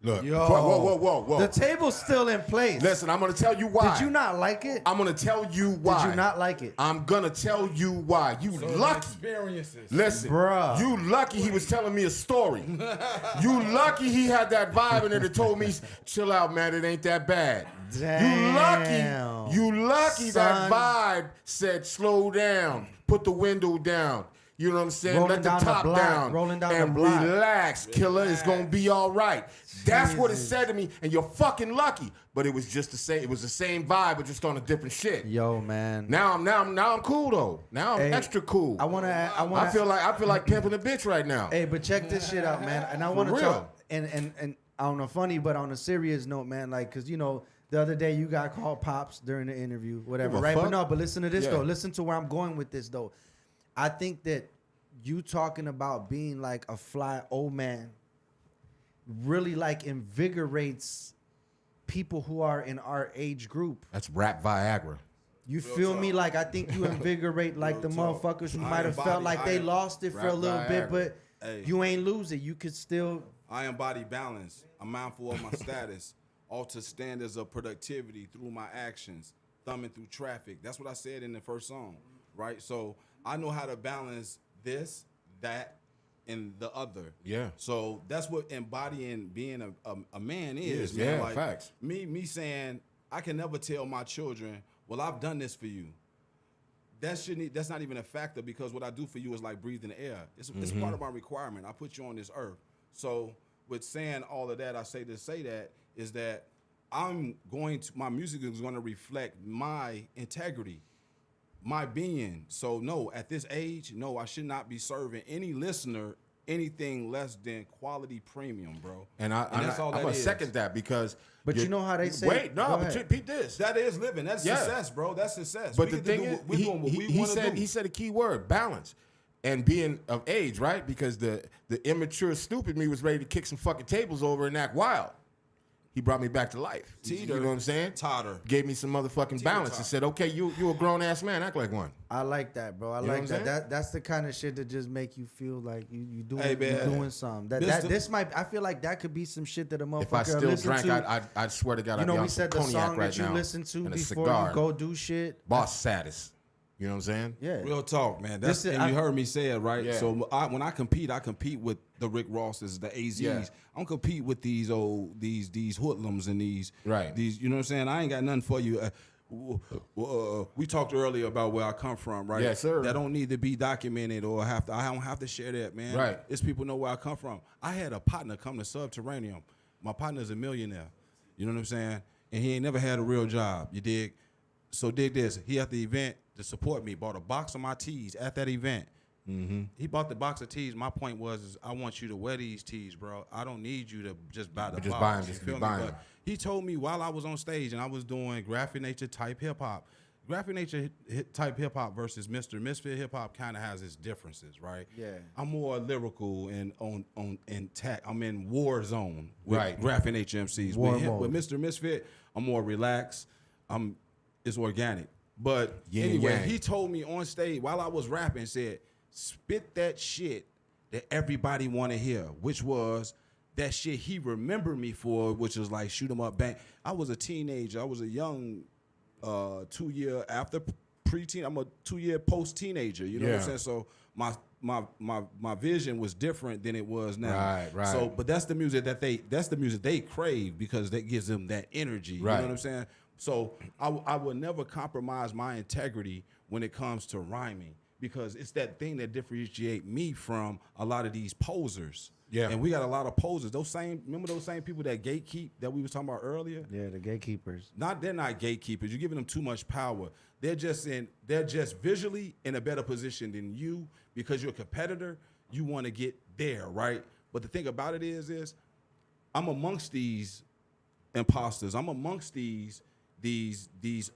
Look, Yo. whoa. The table's still in place. Listen, I'm gonna tell you why. Did you not like it? I'm gonna tell you why. Did you not like it? I'm gonna tell you why. You lucky. Experiences. Listen, Bruh. you lucky he was telling me a story. You lucky he had that vibe in it that told me, chill out, man, it ain't that bad. Damn. You lucky Son. that vibe said slow down, put the window down. You know what I'm saying? Rolling Let the down the top block, down rolling down and the block. relax, killer. It's gonna be all right. That's what it Jesus. said to me, and you're fucking lucky. But it was just the same. It was the same vibe, but just on a different shit. Yo, man. Now I'm cool though. Now I'm Hey, extra cool. I feel like pimping a bitch right now. Hey, but check this shit out, man. And I want to real. talk and on a funny but on a serious note, man. Like, cause you know, the other day you got called pops during the interview, whatever, Give a right? fuck. But no, but listen to this Yeah. though. Listen to where I'm going with this though. I think that you talking about being like a fly old man really like invigorates people who are in our age group. That's rap Viagra. You feel me? Like, I think you invigorate like the motherfuckers who might have felt like they lost it for a little bit, but you ain't lose it. You could still. I embody balance. I'm mindful of my status. Alter standards of productivity through my actions. Thumbing through traffic. That's what I said in the first song, right? So I know how to balance this, that, and the other. Yeah. So that's what embodying being a man is, man. Yeah, Like, facts. Me saying, I can never tell my children, well, I've done this for you. That's not even a factor, because what I do for you is like breathing the air. It's part of my requirement. I put you on this earth. So with saying all of that, I say to say that is that my music is going to reflect my integrity, my being. So no, at this age, no, I should not be serving any listener anything less than quality premium, bro. And that's all I'm that gonna is. second that because. But you know how they say. Wait, no, Go but ahead. peep this. That is living. That's Yeah. success, bro. That's success. But We the get to thing do is, what- we're doing what we want to do. he said a key word: balance, and being of age, right? Because the immature, stupid me was ready to kick some fucking tables over and act wild. he brought me back to life. You know what I'm saying? Totter. Gave me some motherfucking balance and said, okay, you a grown ass man, act like one. I like that, bro. I You know like what I'm that. That's the kind of shit that just make you feel like you doing Hey, man. you doing something. This might. I feel like that could be some shit that a motherfucker If I still listen drank, to. I swear to God, You I'd know, be we on some said the cognac song right that you now listen to and a before cigar. you go do shit. Boss status. You know what I'm saying? Yeah. Real talk, man. That's This is- and you heard me say it, right? Yeah. So when I compete with the Rick Rosses, the AZs. Yeah. I don't compete with these hoodlums and these Right. you know what I'm saying? I ain't got nothing for you. We talked earlier about where I come from, right? Yes, sir. That don't need to be documented or I don't have to share that, man. Right. It's people know where I come from. I had a partner come to Subterranean. My partner's a millionaire. You know what I'm saying? And he ain't never had a real job. You dig? So dig this. He at the event to support me, bought a box of my tees at that event. Mm-hmm. He bought the box of tees. My point was, I want you to wear these tees, bro. I don't need you to just buy the Just box. buy 'em, You just feel be me? buying But 'em. he told me while I was on stage and I was doing graphic nature type hip hop. Graphic nature type hip hop versus Mr. Misfit hip hop kind of has its differences, right? Yeah. I'm more lyrical and on intact. I'm in war zone with Right. graphic nature MCs. War With mode. Mr. Misfit, I'm more relaxed. It's organic. But Yin and anyway, yang. he told me on stage while I was rapping, said, spit that shit that everybody want to hear, which was that shit he remembered me for, which was like shoot 'em up, bang. I was a teenager. I was a young 2 year after preteen. I'm a 2 year post teenager. You know what I'm Yeah. saying? So my vision was different than it was now. Right. So, but that's the music that's the music they crave because that gives them that energy. You Right. know what I'm saying? So I will never compromise my integrity when it comes to rhyming because it's that thing that differentiate me from a lot of these posers. Yeah. And we got a lot of posers. Remember those same people that gatekeep that we was talking about earlier? Yeah, the gatekeepers. They're not gatekeepers. You're giving them too much power. They're just visually in a better position than you because you're a competitor. You want to get there, right? But the thing about it is I'm amongst these imposters. I'm amongst these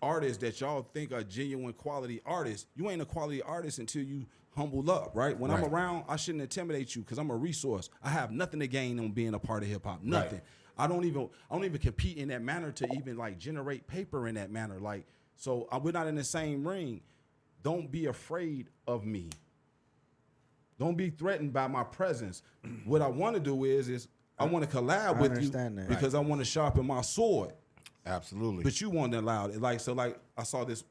artists that y'all think are genuine quality artists. You ain't a quality artist until you humble up, right? When I'm Right. around, I shouldn't intimidate you because I'm a resource. I have nothing to gain on being a part of hip hop. Nothing. I don't even compete in that manner to even like generate paper in that manner. Like, so we're not in the same ring. Don't be afraid of me. Don't be threatened by my presence. What I want to do is I want to collab I with you understand that. because I want to sharpen my sword. Absolutely. But you want to allow it. Like I saw this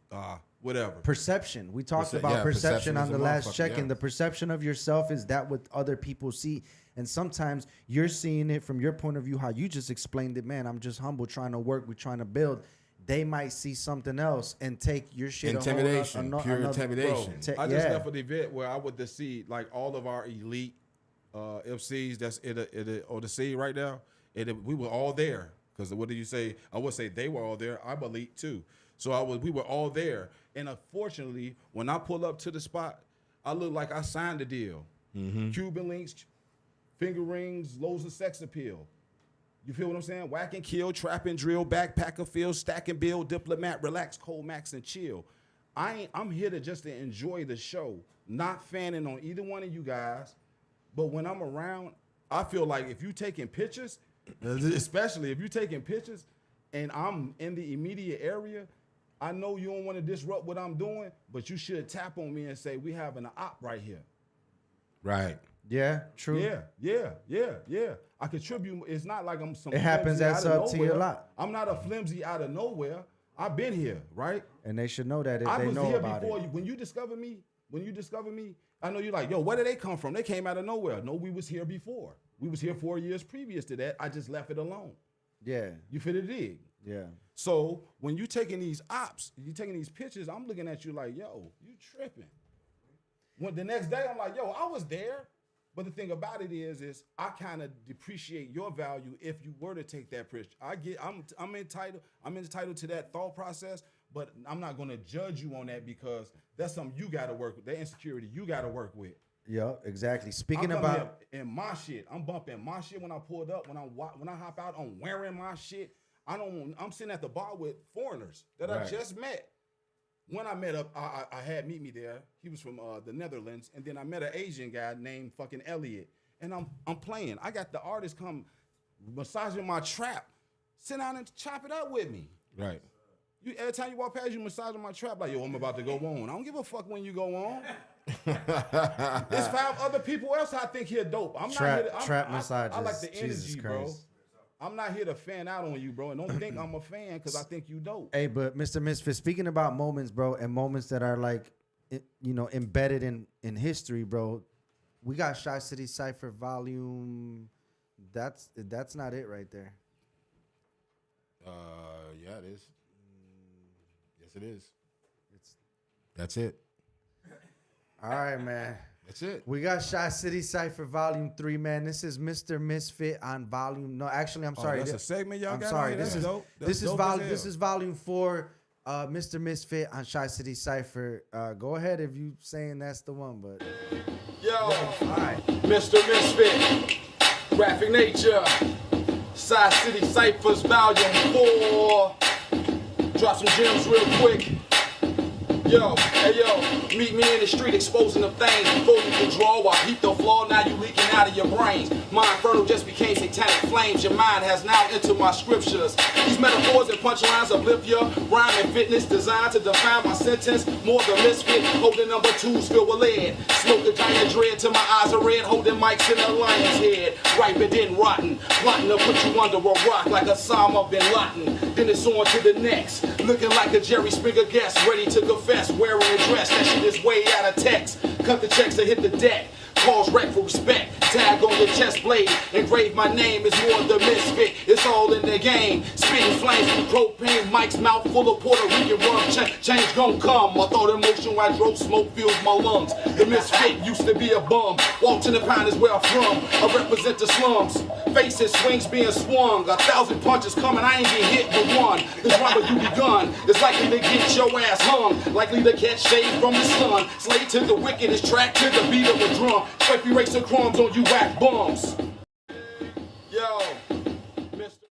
whatever. Perception. We talked Perce- about yeah, perception perception on is the a last motherfucker, check-in. yeah. The perception of yourself is that what other people see. And sometimes you're seeing it from your point of view, how you just explained it. Man, I'm just humble, trying to work, we're trying to build. They might see something else and take your shit Intimidation, pure another- intimidation. I just left an event where I would see like all of our elite MCs that's on the scene right now. We were all there. Because what do you say? I would say they were all there. I'm elite too. So we were all there. And unfortunately, when I pull up to the spot, I look like I signed a deal. Cuban links, finger rings, loads of sex appeal. You feel what I'm saying? Whack and kill, trap and drill, backpacker feel, stack and build, diplomat, relax, cold max and chill. I'm here to enjoy the show, not fanning on either one of you guys. But when I'm around, I feel like if you taking pictures, especially if you're taking pictures and I'm in the immediate area, I know you don't want to disrupt what I'm doing, but you should tap on me and say, we having an op right here. Right. Yeah, true. Yeah. I contribute. It's not like I'm some It happens flimsy at out of Sub T a nowhere. lot. I'm not a flimsy out of nowhere. I've been here, right? And they should know that if I they was know here about before it. you. When you discover me, I know you're like, yo, where did they come from? They came out of nowhere. No, we was here before. We was here 4 years previous to that. I just left it alone. Yeah, You fit the dig. yeah. So when you taking these ops, you taking these pictures, I'm looking at you like, yo, you tripping. When the next day, I'm like, yo, I was there. But the thing about it is I kind of depreciate your value if you were to take that picture. I'm entitled to that thought process, but I'm not gonna judge you on that because that's something you gotta work with. That insecurity you gotta work with. Yeah, exactly. Speaking I'm about in my shit. I'm bumping my shit when I pulled up. When I hop out, I'm wearing my shit. I'm sitting at the bar with foreigners that I Right. just met. When I met up, I had meet me there. He was from the Netherlands, and then I met an Asian guy named fucking Elliot. And I'm playing. I got the artist come massaging my trap. sit down and chop it up with me. Right. Every time you walk past, you massaging my trap like, yo, I'm about to go on. I don't give a fuck when you go on. There's 5 other people else I think here dope. I'm not here to, trap massages. I like the energy, Jesus bro. Christ. I'm not here to fan out on you, bro, and don't think I'm a fan because I think you dope. Hey, but Mr. Misfit, speaking about moments, bro, and moments that are like, embedded in history, bro. We got Shy City Cypher Volume. That's not it right there. Yeah, it is. Yes, it is. That's it. All right, man. That's it. We got Shy City Cypher Volume 3, man. This is Mr. Misfit on volume. No, actually, I'm sorry. That's a segment y'all I'm got. sorry. On? This That's is dope. this is dope as volume. hell. This is Volume 4. Mr. Misfit on Shy City Cypher. Go ahead if you saying that's the one, but Yo, all right. Mr. Misfit, Graphic Nature, Side City Cyphers Volume 4. Drop some gems real quick. Yo, hey yo, meet me in the street exposing the things. Before you can draw, I peep the flaw, now you leaking out of your brains. My inferno just became satanic flames. Your mind has now entered my scriptures. These metaphors and punchlines uplift your rhyme and fitness, designed to define my sentence. More than misfit, holding number 2s filled with lead. Smoke a giant dread till my eyes are red, holding mics in a lion's head. Ripe and then rotten, plotting to put you under a rock like Osama bin Laden. Then it's on to the next, looking like a Jerry Springer guest, ready to confess. Wearing a dress, that shit is way out of text. Cut the checks to hit the deck. Cause wreck for respect. Tag on your chest blade. Engrave my name is more the misfit. It's all in the game. Spitting flames from propane. Mike's mouth full of Puerto Rican rum. Change gon' come. I thought in motion while I drove smoke fills my lungs. The misfit used to be a bum. Walked in the pound is where I'm from. I represent the slums. Faces swings being swung. 1,000 punches coming. I ain't get hit with one. This rumble you begun is likely to get your ass hung. Likely to catch shade from the sun. Slave to the wickedest track to the beat of a drum. Straight erase the crumbs on you whack bums. Yo, Mr.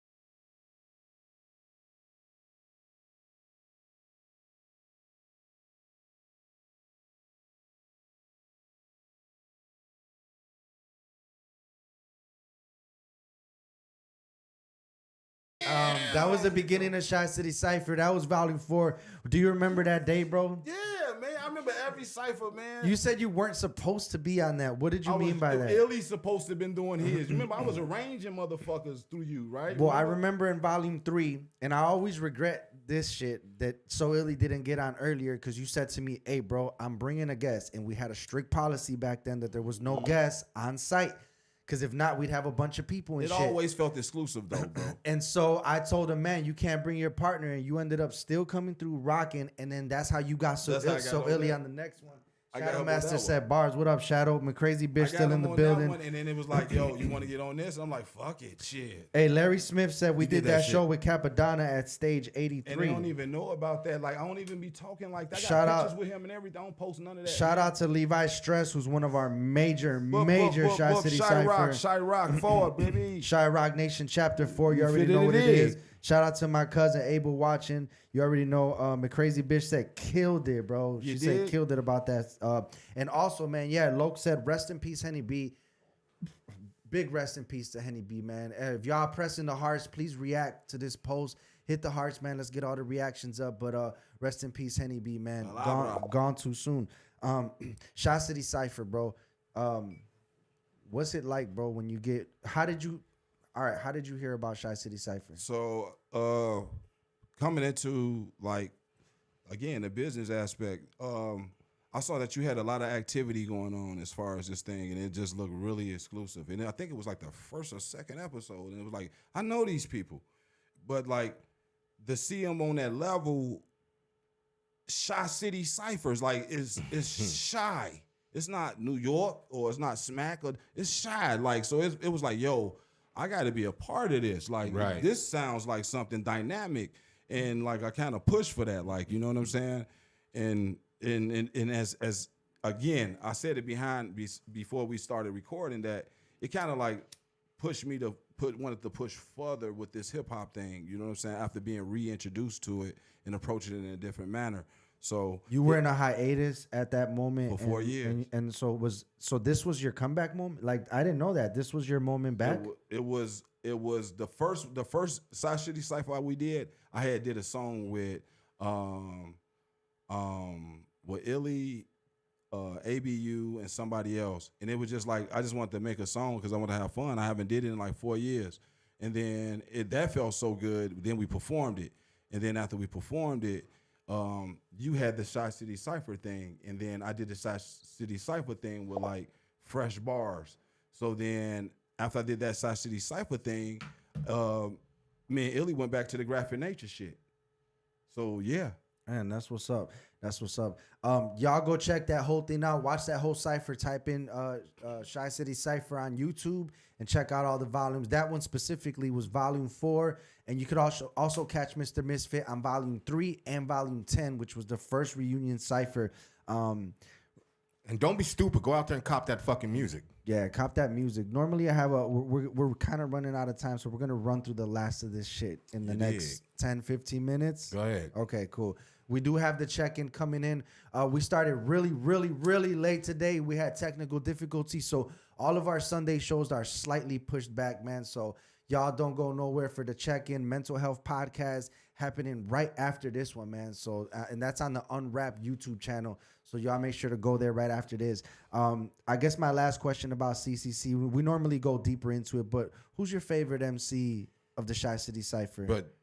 That was the beginning of Shy City Cypher. That was Volume 4. Do you remember that day, bro? Yeah, man. I remember every cipher, man. You said you weren't supposed to be on that. What did you mean by that? Illy's supposed to have been doing his. You remember, I was arranging motherfuckers through you, right? Well, I remember in Volume 3, and I always regret this shit that So Illy didn't get on earlier because you said to me, hey, bro, I'm bringing a guest. And we had a strict policy back then that there was no guests on site. Because if not, we'd have a bunch of people and It shit. always felt exclusive, though, bro. And so I told him, man, you can't bring your partner. And you ended up still coming through rocking. And then that's how you got So Illy on the next one. I got Shadow him on Master that said bars. What up, Shadow? My crazy bitch I got still in him the on that building. one, and then it was like, yo, you want to get on this? I'm like, fuck it, shit. Hey, Larry Smith said we You did did that that show shit. with Capadonna at stage 83. And they don't even know about that. Like, I don't even be talking like that. I got Shout out- pictures with him and everything. I don't post none of that. Shout out to Levi Stress, who's one of our major Shy City Shy Rock, Cypher. Shy Rock forward, baby. Shy Rock Nation Chapter 4. You already fit know it what it in. is. Shout out to my cousin Abel watching. You already know my crazy bitch said killed it, bro. She said did? killed it about that. And also, man, yeah, Loke said rest in peace, Henny B. Big rest in peace to Henny B, man. If y'all pressing the hearts, please react to this post. Hit the hearts, man. Let's get all the reactions up. But rest in peace, Henny B, man. Gone too soon. Shy City Cypher, bro. What's it like, bro, when you get how did you hear about Shy City Cypher? So, coming into, like, again, the business aspect, I saw that you had a lot of activity going on as far as this thing, and it just looked really exclusive. And I think it was like the first or second episode, and it was like, I know these people, but like to see them on that level, Shy City Cyphers, like it's shy. It's not New York or it's not Smack, or it's shy. Like, so it was like, yo, I got to be a part of this. Like, Right. This sounds like something dynamic, and like I kind of push for that. Like, you know what I'm saying? And as again, I said it before we started recording that it kind of like pushed me to wanted to push further with this hip hop thing. You know what I'm saying? After being reintroduced to it and approaching it in a different manner. So You were in a hiatus at that moment For 4 years. and so this was your comeback moment. Like I didn't know that this was your moment back. It was the first South City Cypher we did. I did a song with Illy, ABU, and somebody else, and it was just like I just wanted to make a song because I want to have fun. I haven't did it in like 4 years, and then that felt so good. Then we performed it, and then after we performed it, you had the Chise City Cypher thing, and then I did the Chise City Cypher thing with like fresh bars. So then after I did that Chise City Cypher thing, me and Illy went back to the graphic nature shit. So yeah. Man, that's what's up. That's what's up. Y'all go check that whole thing out. Watch that whole cipher. Type in Chise City Cypher on YouTube and check out all the volumes. That one specifically was volume 4. And you could also catch Mr. Misfit on volume 3 and volume 10, which was the first reunion cipher. And don't be stupid. Go out there and cop that fucking music. Yeah, cop that music. Normally I have we're kind of running out of time, so we're going to run through the last of this shit in the next 10, 15 minutes. Go ahead. Okay, cool. We do have the check-in coming in. We started really late today. We had technical difficulties, so all of our Sunday shows are slightly pushed back, man. So y'all don't go nowhere for the check-in mental health podcast happening right after this one, man. So and that's on the Unwrapped YouTube channel. So y'all make sure to go there right after this. I guess my last question about CCC. We normally go deeper into it, but who's your favorite MC of the Chise City Cypher? But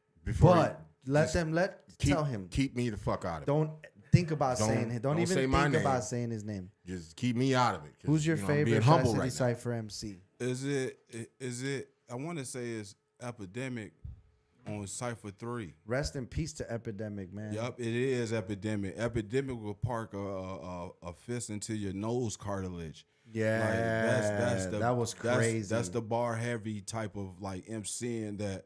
tell him. Keep me the fuck out of it. Don't think about saying it. Don't even say my think name. about saying his name. Just keep me out of it. Who's your I'm favorite being Chise humble City right now. Cypher MC? Is it? I want to say it's Epidemic on Cypher 3. Rest in peace to Epidemic, man. Yup, it is Epidemic. Epidemic will park a fist into your nose cartilage. Yeah, that was crazy. That's the bar heavy type of like MCing that.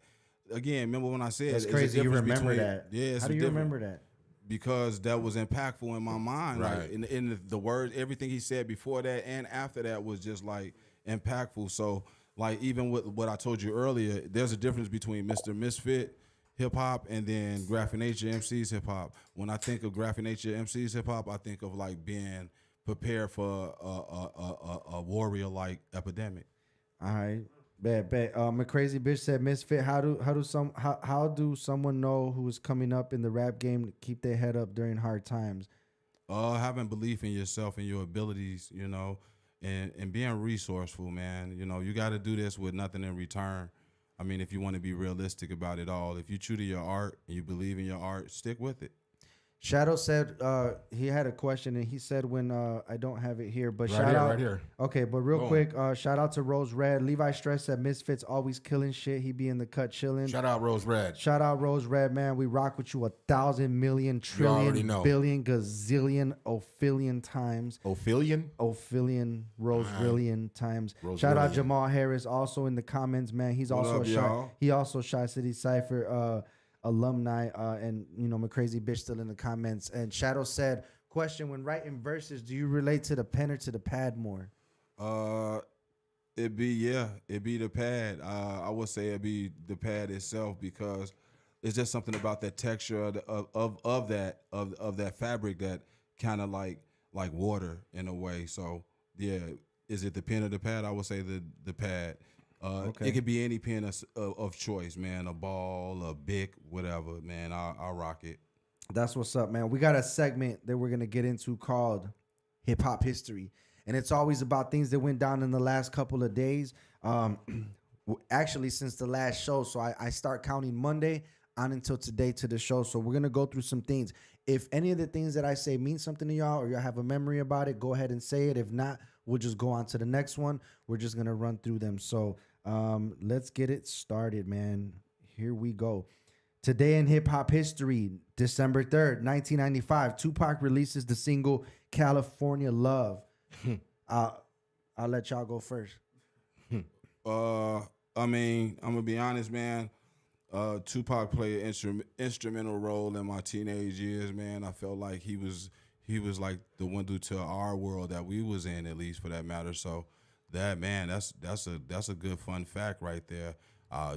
Again, remember when I said That's it's crazy. a You difference remember between, that? Yeah, it's How a do you difference. remember that? Because that was impactful in my mind. Right. Like in the words, everything he said before that and after that was just like impactful. So like even with what I told you earlier, there's a difference between Mr. Misfit hip hop and then Graphic Nature MCs hip hop. When I think of Graphic Nature MCs hip hop, I think of like being prepared for a warrior like Epidemic. All right. Bet. My crazy bitch said, Misfit, how do someone know who is coming up in the rap game to keep their head up during hard times? Having belief in yourself and your abilities, you know, and being resourceful, man. You know, you got to do this with nothing in return. I mean, if you want to be realistic about it all, if you true to your art and you believe in your art, stick with it. Shadow said he had a question, and he said when I don't have it here, but Right shout here, out. right here. Okay, but real Boom. quick, shout out to Rose Red. Levi Stress said Misfits always killing shit. He be in the cut chilling. Shout out Rose Red. Shout out Rose Red, man. We rock with you 1,000 million already trillion know. billion gazillion ophilion times. Ophélian? Ophilion Rose Rillion times. Rose Shout out Rillion. Jamal Harris also in the comments, man. He's What also up, a y'all? He also Chise City Cypher alumni, and you know, my crazy bitch still in the comments. And Shadow said, question: when writing verses, do you relate to the pen or to the pad more? It'd be the pad. I would say it'd be the pad itself because it's just something about that texture of that fabric that kind of like water in a way. So yeah, is it the pen or the pad? I would say the pad. Okay. It could be any pen of choice, man. A ball, a Bic, whatever, man. I'll rock it. That's what's up, man. We got a segment that we're gonna get into called Hip Hop History, and it's always about things that went down in the last couple of days. Actually, since the last show, so I start counting Monday on until today to the show. So we're gonna go through some things. If any of the things that I say mean something to y'all, or y'all have a memory about it, go ahead and say it. If not, we'll just go on to the next one. We're just gonna run through them. So let's get it started, man. Here we go. Today in hip hop history, December 3rd, 1995, Tupac releases the single California Love. I'll let y'all go first. I mean, I'm gonna be honest, man. Tupac played an instrumental role in my teenage years, man. I felt like he was like the window to our world that we was in, at least for that matter. So that, man, that's a good fun fact right there.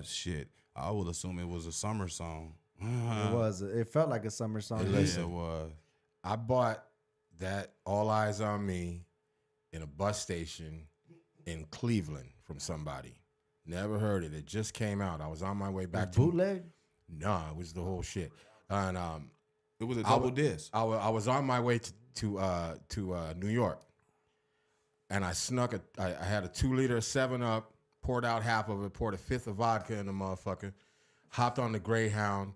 Shit, I would assume it was a summer song. It was. It felt like a summer song. Yeah, it was. I bought that All Eyes on Me in a bus station in Cleveland from somebody. Never heard it. It just came out. I was on my way back to bootleg. No, it was the whole shit. And It was a double disc. I was on my way to New York, and I snuck I had a 2-liter 7-Up, poured out half of it, poured a fifth of vodka in the motherfucker, hopped on the Greyhound,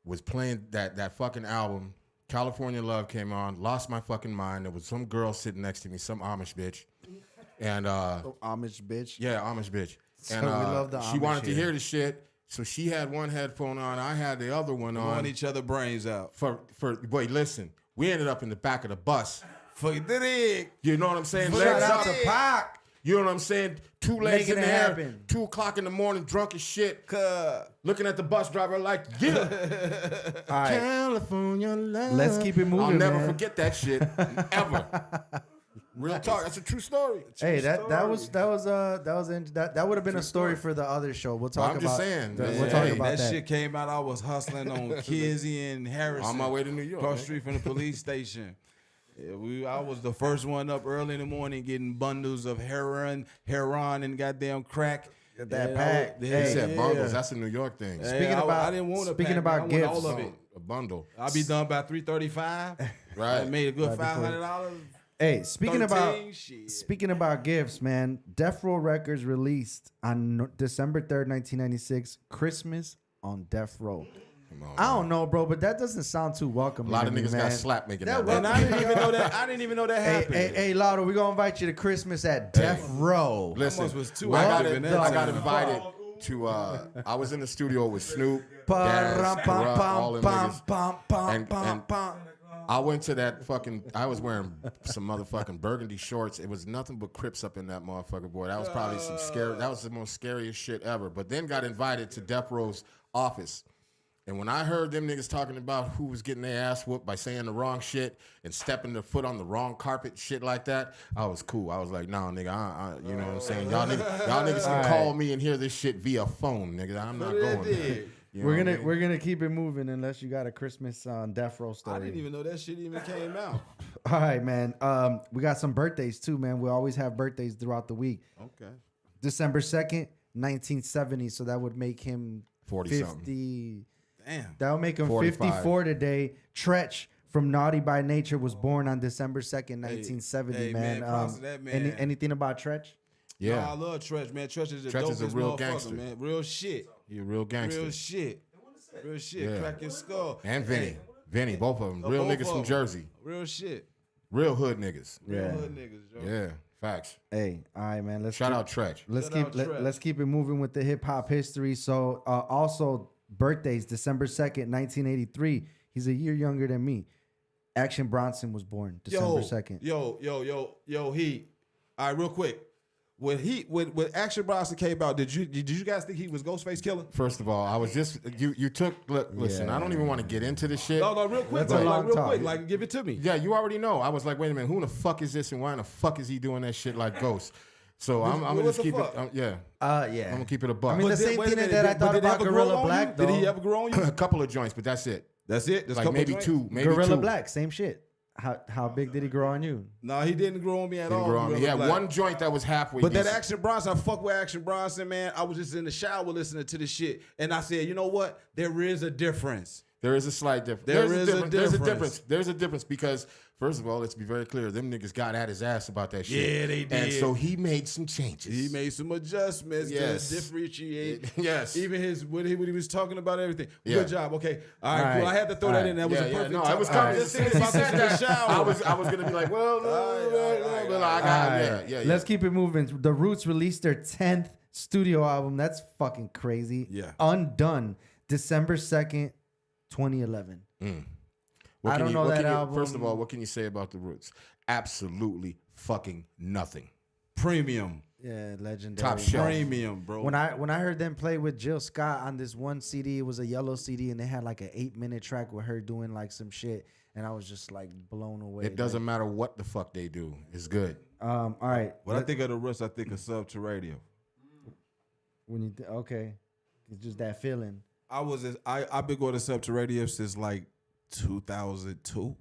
was playing that fucking album. California Love came on, lost my fucking mind. There was some girl sitting next to me, some Amish bitch, and Amish bitch. yeah, Amish bitch, So and we love the she Amish wanted to here. hear the shit. So she had one headphone on, I had the other one Blowing on. each other brains out. Wait, listen. We ended up in the back of the bus. Fuck it. You know what I'm saying? Shout Legs out up. to Pac. You know what I'm saying? 2 legs Making in the it air. happen. 2 o'clock in the morning, drunk as shit. Looking at the bus driver like, yeah. All right. California love. Let's keep it moving, I'll never man. forget that shit ever. Real talk. That's a true story. Hey, that would have been a story for the other show. We'll talk I'm about. just saying, man. We'll talk Hey, about that that. shit came out. I was hustling on Kizzy and Harrison. On my way to New York, Across man. the street from the police station. Yeah, I was the first one up early in the morning getting bundles of heroin, and goddamn crack. that And pack. I, They said yeah. bundles. That's a New York thing. Hey, Speaking I about- didn't want a speaking pack, about man. I want gifts. all of it. A bundle. I'll be done by 3:35. Right. I made a good Right before- $500. Hey, speaking about 13, shit. speaking about gifts, man. Death Row Records released on December 3rd, 1996, Christmas on Death Row. Come on, I man. don't know, bro, but that doesn't sound too welcoming. A lot of to me, niggas man. got slapped making that. That And I didn't even know that. I didn't even know that Hey, happened. hey, Lotto, we're gonna invite you to Christmas at Death Row. Listen, Almost was too I active got, in it, that I got time. invited to. I was in the studio with Snoop, Pum, Daz, pum, Kurupt, all them pum, niggas. pum, pum, And- pum, and- pum. I went to that fucking. I was wearing some motherfucking burgundy shorts. It was nothing but Crips up in that motherfucker, boy. That was probably some scary. That was the most scariest shit ever. But then got invited to Death Row's office. And when I heard them niggas talking about who was getting their ass whooped by saying the wrong shit and stepping their foot on the wrong carpet, shit like that, I was cool. I was like, nah, nigga, you know what I'm saying? Y'all niggas can call me and hear this shit via phone, nigga. I'm not going there. You know We're what I gonna mean? we're gonna keep it moving unless you got a Christmas on Death Row story. I didn't even know that shit even came out. All right, man. We got some birthdays too, man. We always have birthdays throughout the week. Okay. December 2nd, 1970. So that would make him 40-something. 50. Damn. That would make him 45. 54 today. Tretch from Naughty by Nature was born on December 2nd, 1970, hey, man. man, props to that man. Anything about Tretch? Yeah. Nah, I love Tretch, man. Tretch is a Tretch dopest is a real motherfucker, gangster. man. Real shit. He a real gangster. Real shit. Real shit. Yeah. Crack your skull. And Vinny. Hey, Vinny, both of them. Real both niggas of from them. Jersey. Real shit. Real hood niggas. Real Yeah. hood niggas, Joe. Yeah. Facts. Hey, all right, man. Let's Shout keep, out Tretch. Let's Shout keep out Tretch. let's keep it moving with the hip hop history. So also birthdays, December 2nd, 1983. He's a year younger than me. Action Bronson was born December 2nd. Yo, Heat. All right, real quick. When Action Bronson came out, did you guys think he was Ghostface Killer? First of all, I was just you took listen, I don't even want to get into this shit. No, real quick. That's a Like, long real talk. quick. Like, give it to me. Yeah, you already know. I was like, wait a minute, who the fuck is this and why in the fuck is he doing that shit like Ghost? So I'm gonna what just the keep fuck? it. Yeah, Yeah. I'm gonna keep it a buck. I mean, the same thing that I thought did he about ever grow Gorilla on Black, you? though. Did he ever grow on you? A couple of joints, but that's it. That's it. Just Like couple maybe joints? two, maybe Gorilla two. Black, same shit. How big did he grow on you? No, he didn't grow on me at Didn't all. grow on me. Gorilla He had Black. one joint that was halfway. But that decent. Action Bronson, I fuck with Action Bronson, man. I was just in the shower listening to this shit, and I said, you know what? There is a difference. There is a slight difference. There There's is a There's a difference. difference. There's a difference because, first of all, let's be very clear. Them niggas got at his ass about that shit. Yeah, they And did. so he made some changes. He made some adjustments Yes. to differentiate. Yes. Even when he was talking about everything. Yeah. Good job. Okay. All right, All cool. right. I had to throw All that right. in. That was a perfect No, time. I was All coming. right. As soon as he said that, I was gonna be like, well, I got, yeah. Let's keep it moving. The Roots released their 10th studio album. That's fucking crazy. Yeah. Undone, December 2nd, 2011. What I can don't you- know what that can you- album. First of all, what can you say about the Roots? Absolutely fucking nothing. Premium. Yeah, legendary. Top shelf. Premium, bro. When I heard them play with Jill Scott on this one CD, it was a yellow CD, and they had like an 8-minute track with her doing like some shit, and I was just like blown away. It doesn't matter what the fuck they do. It's good. All right. When I think of the Roots, I think of Sub to Radio. When you okay, it's just that feeling. I've been going to Sub to Radio since like 2002.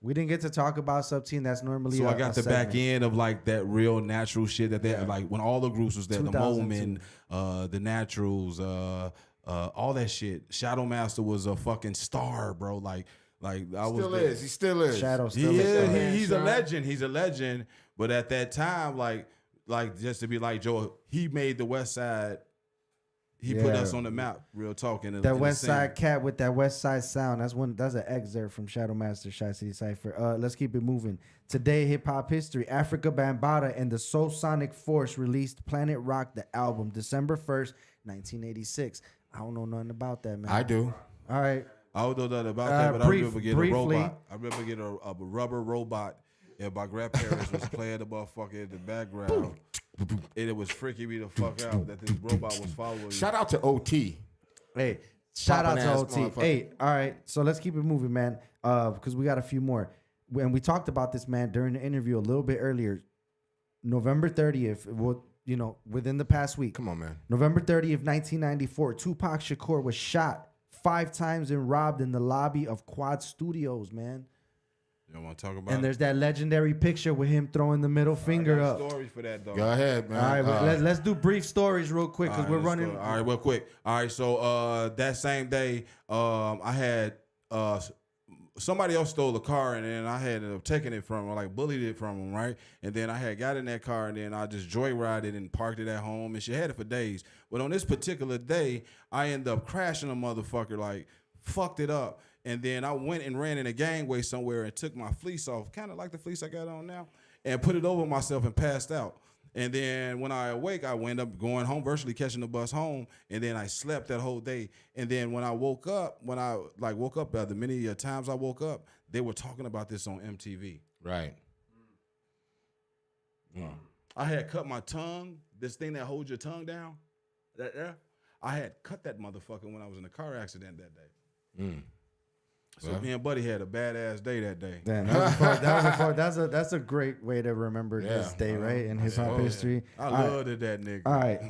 We didn't get to talk about Sub T, and that's normally So I I got the back end of like that real natural shit that they like when all the groups was there, the 2002. Moment, the Naturals, all that shit. Shadow Master was a fucking star, bro. Like I was Still there. is. He still is. Shadow still He is. is. He's a Sean. legend. He's a legend. But at that time, like just to be like Joe, he made the West Side. He put Yeah. us on the map. Real talk. In That the West scene. Side cat with that West Side sound. That's an excerpt from Shadow Master, Shy City Cypher. Let's keep it moving. Today, hip hop history. Africa Bambaataa and the Soul Sonic Force released Planet Rock, the album, December 1st, 1986. I don't know nothing about that, man. I do. All right. I don't know nothing about that, but I remember getting briefly. a robot. I remember getting a rubber robot, and my grandparents was playing the motherfucker in the background. And it was freaking me the fuck out that this robot was following me. Shout out to OT. Hey, shout out Poppin' to ass OT. motherfucker. Hey, all right. So let's keep it moving, man. Because we got a few more. And we talked about this, man, during the interview a little bit earlier. November 30th, within the past week. Come on, man. November 30th, 1994, Tupac Shakur was shot 5 times and robbed in the lobby of Quad Studios, man. You want to talk about And there's that legendary picture with him throwing the middle finger up. story for that, though. Go ahead, man. All right, let's do brief stories real quick because we're running. All right, real quick. All right, so that same day, I had somebody else stole the car, and then I had taken it from him, like bullied it from him, right? And then I had got in that car, and then I just joyrided and parked it at home, and she had it for days. But on this particular day, I ended up crashing a motherfucker, like fucked it up. And then I went and ran in a gangway somewhere and took my fleece off, kind of like the fleece I got on now, and put it over myself and passed out. And then when I awake, I wound up going home, virtually catching the bus home. And then I slept that whole day. And then when I woke up, the many times I woke up, they were talking about this on MTV. Right. I had cut my tongue, this thing that holds your tongue down. I had cut that motherfucker when I was in a car accident that day. So me and Buddy had a badass day that day. Damn, that's a great way to remember this day, right? In hip hop history. I loved it, that nigga. All right.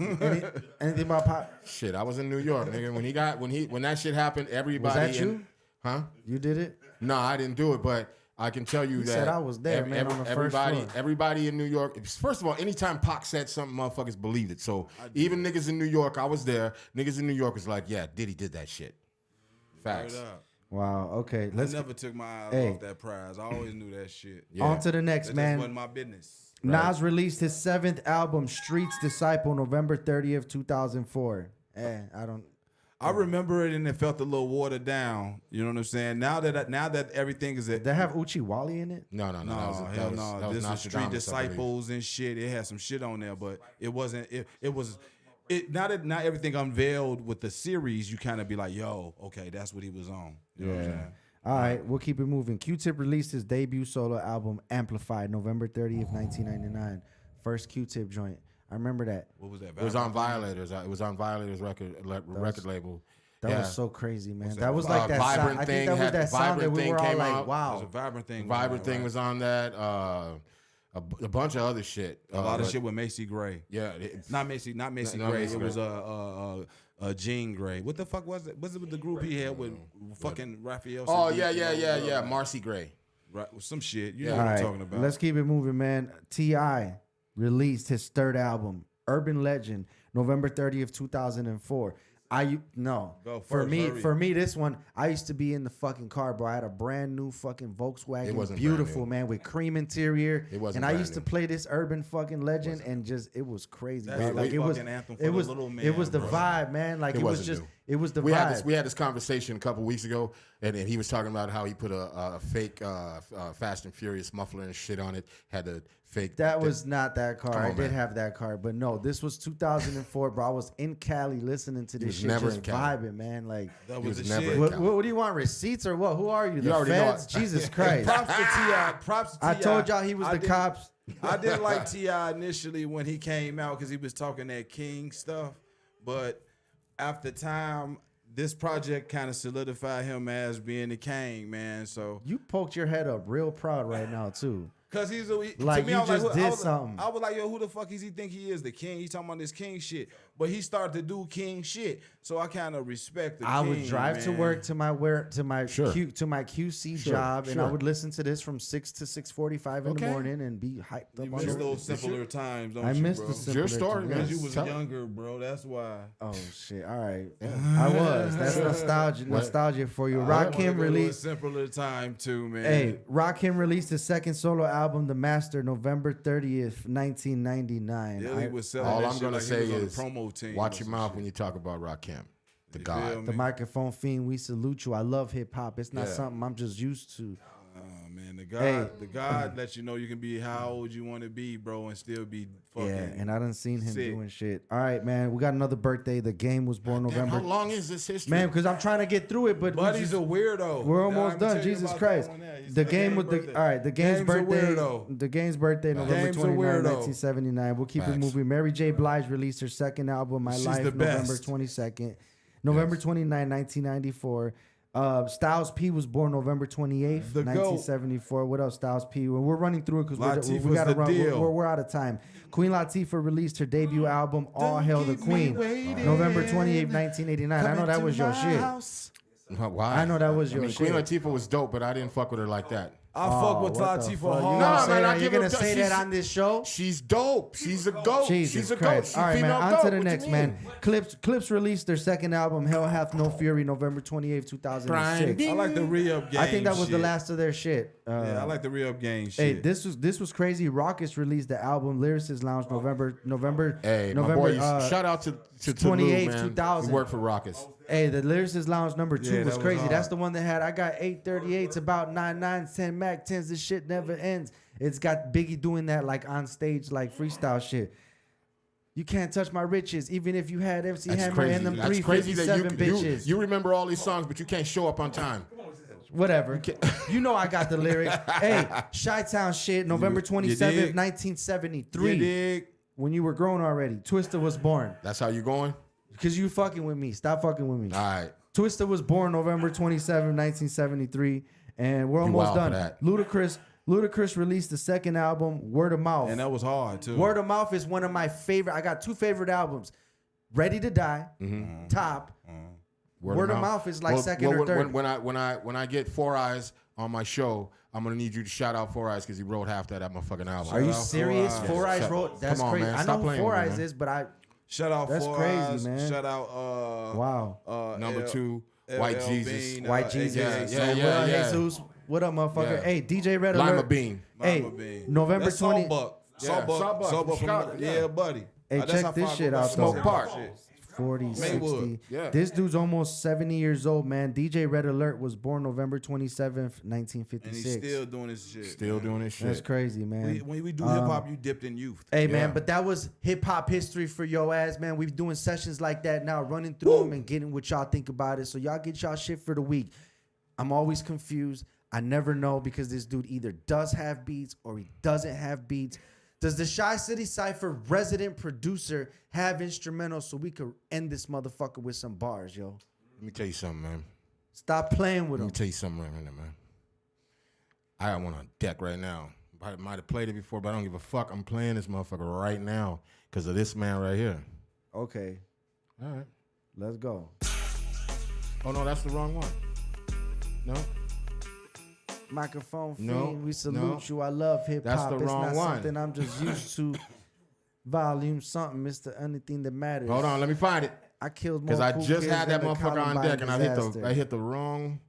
Anything about Pop? Shit, I was in New York, nigga. When that shit happened, everybody. Was that you? Huh? You did it? No, I didn't do it, but I can tell you that said I was there, man, on the first floor. Everybody in New York. First of all, anytime Pac said something, motherfuckers believed it. So even niggas in New York, I was there. Niggas in New York was like, yeah, Diddy did that shit. Facts. Word up. Wow. Okay. I never took my eyes off that prize. I always knew that shit. Yeah. On to the next, It man. just wasn't my business. Nas released his 7th album, Streets Disciple, November 30th, 2004. I remember it and it felt a little watered down. You know what I'm saying? Now that everything is Did they have Uchi Wally in it? No. no, that was this was Street Nostradamus, I believe. Disciples and shit. It had some shit on there, but it wasn't. It was. Now that not everything unveiled with the series, you kind of be like, yo, okay, that's what he was on. You know what I'm saying? All right, we'll keep it moving. Q-Tip released his debut solo album, Amplified, November 30th, 1999. First Q-Tip joint. I remember that. What was that? It was on Violators. It was on Violators record label. That Yeah. was so crazy, man. What's That that? was like that Vibrant sound. I Thing think that was had- that sound that Vibrant we Thing were all came like, out. It was wow. a Vibrant Thing. Vibrant Thing right? was on that. A bunch of other shit. A lot of shit with Macy Gray. Yeah. Not Macy Not Gray. Macy It Gray. was Jean Gray. What the fuck was it? Was it with the group he had with fucking Raphael? Oh, Sadiq? yeah. Marcy Gray. Right, some shit. You Yeah. know All what I'm right, talking about. let's keep it moving, man. T.I. released his 3rd album, Urban Legend, November 30th, 2004. Go For first, me, hurry. this one, I used to be in the fucking car, bro. I had a brand new fucking Volkswagen, It wasn't beautiful, brand new. man, with cream interior. It wasn't and I brand used to new. play this Urban fucking Legend, and just it was crazy, That's bro. the Like it was, fucking anthem for it the was, little it was man, the bro. vibe, man. Like it was wasn't just, new. it was the We vibe. had this conversation a couple weeks ago, and he was talking about how he put a fake Fast and Furious muffler and shit on it. Had a fake. That was not that car. Come I on, did man. have that car, but no, this was 2004, bro. I was in Cali listening to this was shit, never just in Cali. vibing, man. Like, That He was was the never shit. in Cali. what do you want? Receipts or what? Who are you? The already know feds? it. Jesus Christ! Props to T.I. Props to T.I. I told y'all he was I the didn't- cops. I didn't like T.I. initially when he came out because he was talking that King stuff. But after time, this project kind of solidified him as being the king, man. So You poked your head up real proud right now too. Cause to Like, me, you I was just like, did something. I was like, yo, who the fuck is he think he is? The king? He's talking about this king shit. But he started to do king shit. So I kind of respect the I king, would drive to man. work to my Sure. QC Sure, job, and I sure. would listen to this from 6 to 6:45 in the Okay. morning and be hyped You up. On miss the- those simpler times, don't I you, miss bro? the It's your simpler story, times. man. Because you was Tell- younger, bro. That's why. Oh shit! All right, I was. That's nostalgia for you. Rakim released. Simpler time too, man. Hey, Rakim released his second solo album, The Master, November 30th, 1999. Yeah, he was selling All that I'm shit gonna like he say was on the is, promo team watch or your some mouth shit. when you talk about Rakim, the You God. feel me? The Microphone Fiend, we salute you. I love hip hop. It's not Yeah. something I'm just used to. Oh man, the Hey. God lets you know you can be how old you want to be, bro, and still be fucking. Yeah, and I done seen him sick. doing shit. All right, man. We got another birthday. The Game was born Damn, how November. long is this history? Man, because I'm trying to get through it, but we Buddy's just- a weirdo. we're Yeah, almost I'm done. telling you Jesus about Christ. that one there. He's The the game Game's with the birthday. all right. The game's Game's a birthday. weirdo. The game's birthday, November Game's a 29, weirdo. 1979. We'll keep it Facts. moving. Mary J. Blige released her second album, My She's Life, the November best. 22nd. November 29, 1994. Styles P was born November 28th, The GOAT. 1974. What else, Styles P? Well, we're running through it because we Latifah's got to the run. deal. We're out of time. Queen Latifah released her debut album, All Hail the Queen, November 28th, 1989. I know that was your shit. Why? I know that was your I mean, Queen shit. Latifah was dope, but I didn't fuck with her like that. I fuck with what the Latifah fuck? hard. You Nah, gonna say man, I that? give You're her gonna the- say she's- that on this show? She's dope. She's a goat. Jesus She's a Christ. goat. She's All right, female man. On goat. to the What next, you man. mean? Clips released their second album, Hell Hath No Fury, November 28th, 2006. I like the re-up game. I think that was the shit. last of their shit. Yeah, I like the re-up game shit. Hey, this was crazy. Raucus released the album Lyricist Lounge November. Hey, my November, boy, shout out to 28th, Lou, man. 2000. He worked for Raucus. Hey, the Lyricist Lounge number 2 Yeah, was that was crazy. hard. That's the one that had I got 838s, about 99s, 10 Mac 10s. This shit never ends. It's got Biggie doing that like on stage, like freestyle shit. You can't touch my riches, even if you had MC That's Hammer crazy. and them That's crazy that 357 bitches. you remember all these songs, but you can't show up on time. Whatever. You know I got the lyrics. Hey, Chi-Town shit, November 27th, dig? 1973. You dig? When you were grown already. Twista was born. That's how you going? Because you fucking with me. Stop fucking with me. All right. Twista was born November 27th, 1973. And we're almost wild for done. that. Ludacris released the second album, Word of Mouth. And that was hard too. Word of Mouth is one of my favorite. I got two favorite albums. Ready to Die, top. Word of Mouth is like second or third. When I get Four Eyes on my show, I'm gonna need you to shout out Four Eyes because he wrote half that my album. Are you out serious? Four Eyes. Four Eyes Shut- wrote. That's come on, crazy. man. I Stop know who playing Four with me, Eyes man. is, but I Shout out That's Four crazy, Eyes. man. Shout out wow. Number two, LL White Jesus. Bean, White Jesus. AKA Yeah, yeah. Jesus. What up, motherfucker? Yeah. Hey, DJ Red Lima Alert. Bean. Hey, Mama Bean. November That's 20. Sawbuck. Yeah, Sawbuck Sawbuck from from Chicago, yeah, yeah. buddy. Hey, That's check how this far I shit go out, back. though. Smoke Park. Shit. 40, 60. Maywood. Yeah. This dude's almost 70 years old, man. DJ Red Alert was born November 27th, And he's 1956. still doing his shit. Still doing this shit. That's crazy, man. When we do hip hop, you dipped in youth. Hey, Yeah. man, but that was hip hop history for your ass, man. We've doing sessions like that now, running through them and getting what y'all think about it. So y'all get y'all shit for the week. I'm always confused. I never know because this dude either does have beats or he doesn't have beats. Does the Chi City Cypher resident producer have instrumentals so we could end this motherfucker with some bars, yo? Let me tell you something, man. Stop playing with Let him. me tell you something right now, man. I got one on deck right now. I might have played it before, but I don't give a fuck. I'm playing this motherfucker right now because of this man right here. Okay, All right. let's go. Oh, no, that's the wrong one. No? Microphone No, fiend, we salute no. you. I love hip That's hop. the It's wrong not one. something I'm just used to. Volume something, Mr. Anything That Matters. Hold on, let me find it. I killed more Because I cool just kids had that than the motherfucker on Columbine deck and disaster. I hit the wrong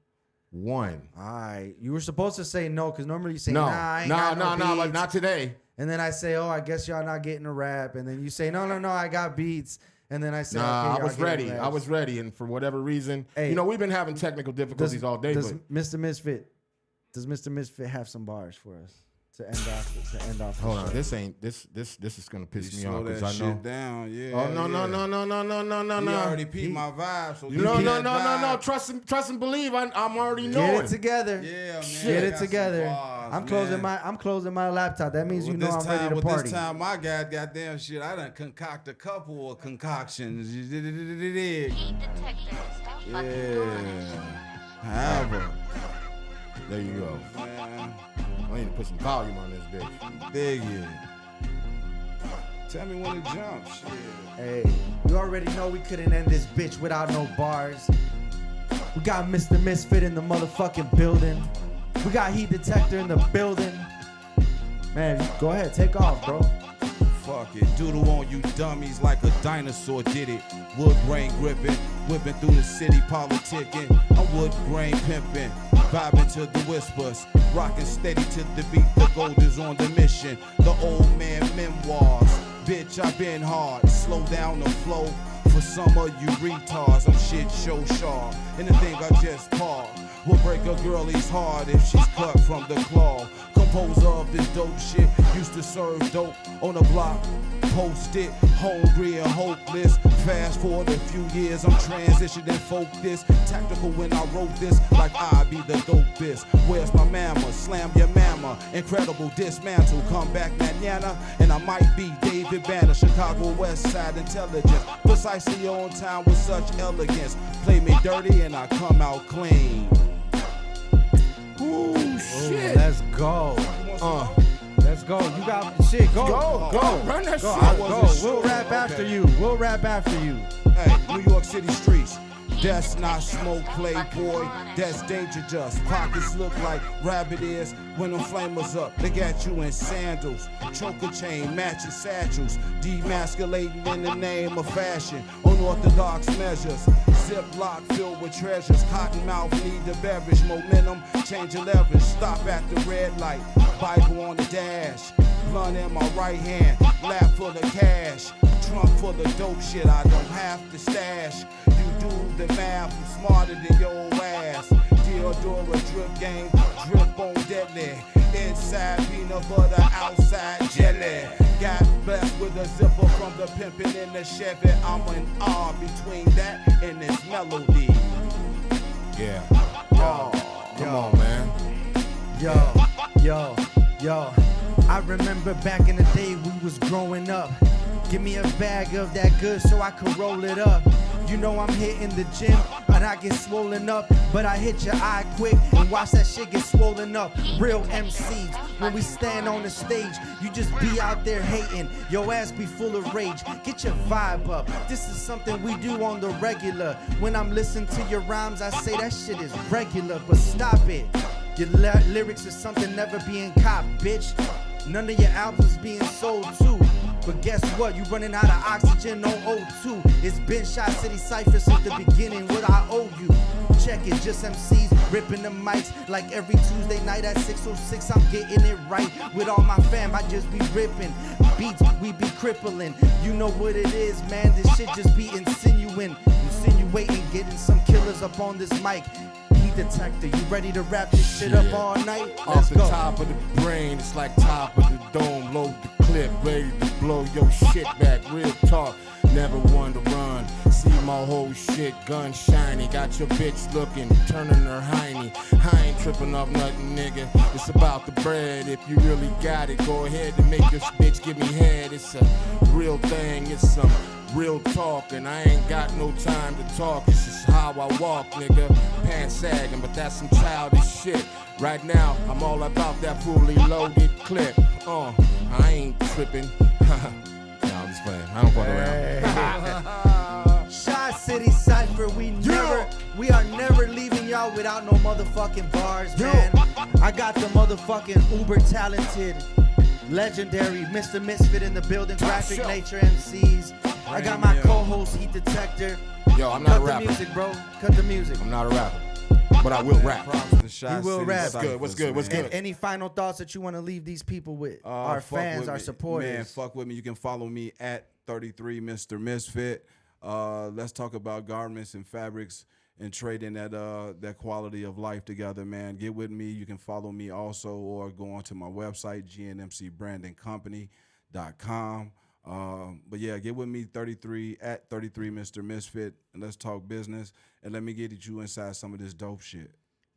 one. All right, you were supposed to say no because normally you say No, nah, I ain't got no but beats. not today. And then I say, oh, I guess y'all not getting a rap. And then you say, no, I got beats. And then I say, Nah, okay, I y'all was getting ready. raps. I was ready, and for whatever reason, Hey, we've been having technical difficulties all day. Does But Mr. Misfit have some bars for us to end off? hold the on, show? this is gonna piss me Slow off that because I shit know. down. Yeah. Oh no yeah. no. You already peeped my vibe. So No. Trust and believe. I'm already Get knowing. it together. Yeah, man. Get I it got some together. bars, I'm man. closing my laptop. That means you know I'm ready to With party. this time, my goddamn shit, I done concoct a couple of concoctions. You dig? Heat detector. Stop fucking lying. Yeah. However, There you go. man. I need to put some volume on this bitch. Dig it. Tell me when to jump. Shit. Hey, you already know we couldn't end this bitch without no bars. We got Mr. Misfit in the motherfucking building. We got Heat Detector in the building. Man, go ahead, take off, bro. Fuck it, doodle on you dummies like a dinosaur did it. Wood grain gripping, whipping through the city politicking. I'm wood grain pimping, vibing to the whispers, rocking steady to the beat. The gold is on the mission. The old man memoirs. Bitch, I been hard. Slow down the flow for some of you retards. I'm shit show sharp. Anything I just paw will break a girlie's heart if she's cut from the claw. Composer of this dope shit, used to serve dope on the block. Post it, hungry and hopeless. Fast forward a few years, I'm transitioning focus. Tactical when I wrote this, like I be the dopest. Where's my mama? Slam your mama. Incredible dismantle, come back manana. And I might be David Banner, Chicago West Side intelligence. Precisely on time with such elegance. Play me dirty and I come out clean. Ooh, shit. Let's go. Let's go. You got shit. Go. Go. Run that Go. shit. Go. We'll rap after you. We'll rap after you. Hey, New York City streets. That's not smoke, playboy. That's danger dust. Pockets look like rabbit ears when them flamers up. They got you in sandals, choker chain, matching satchels. Demasculating in the name of fashion. Unorthodox measures. Ziploc filled with treasures. Cotton mouth need the beverage. Momentum, change 11. Stop at the red light. Bible on the dash. Blunt in my right hand. Lap full of cash. Trunk full of dope shit I don't have to stash. You do the math, I'm smarter than your ass. Theodora drip game, drip on deadly. Inside peanut butter, outside jelly. Got blessed with a zipper from the pimpin' in the Chevy. I'm an R between that and this melody. Yeah. Come on, man. Yo. I remember back in the day we was growing up. Give me a bag of that good so I could roll it up. You know I'm hitting the gym and I get swollen up, but I hit your eye quick and watch that shit get swollen up. Real MCs, when we stand on the stage, you just be out there hating. Your ass be full of rage. Get your vibe up. This is something we do on the regular. When I'm listening to your rhymes, I say that shit is regular, but stop it. Your lyrics is something never being copped, bitch. None of your albums being sold too. But guess what? You running out of oxygen, no O2. It's been Chise City Cypher since the beginning. What I owe you? Check it, just MCs ripping the mics like every Tuesday night at 6:06. I'm getting it right with all my fam. I just be ripping beats, we be crippling. You know what it is, man. This shit just be insinuating, getting some killers up on this mic. Heat Detector, you ready to wrap this shit up all night? Off Let's the go. top of the brain, it's like top of the dome. Load the clip, ready to blow your shit back. Real talk, never one to run. See my whole shit, gun shiny. Got your bitch looking, turning her hiney. I ain't tripping off nothing, nigga. It's about the bread. If you really got it, go ahead and make this bitch give me head. It's a real thing, it's some real talk, and I ain't got no time to talk. It's just how I walk, nigga. Pants sagging, but that's some childish shit. Right now, I'm all about that fully loaded clip. I ain't tripping. No, I'm just playing. I don't fuck around. Chise City Cypher, we are never leaving y'all without no motherfucking bars, man. I got the motherfucking uber talented, legendary Mr. Misfit in the building, graphic nature MCs. I got my co-host Heat Detector. Yo, I'm not a Cut the rapper. music, bro. Cut the music. I'm not a rapper, but I will rap. You will rap. What's good? And any final thoughts that you want to leave these people with? Our fans, our supporters. Man, fuck with me. You can follow me at 33 Mr. Misfit. Let's talk about garments and fabrics and trading that quality of life together, man. Get with me. You can follow me also or go onto my website, gnmcbrandingcompany.com. But yeah, get with me 33 at 33 Mr. Misfit, and let's talk business, and let me get at you inside some of this dope shit.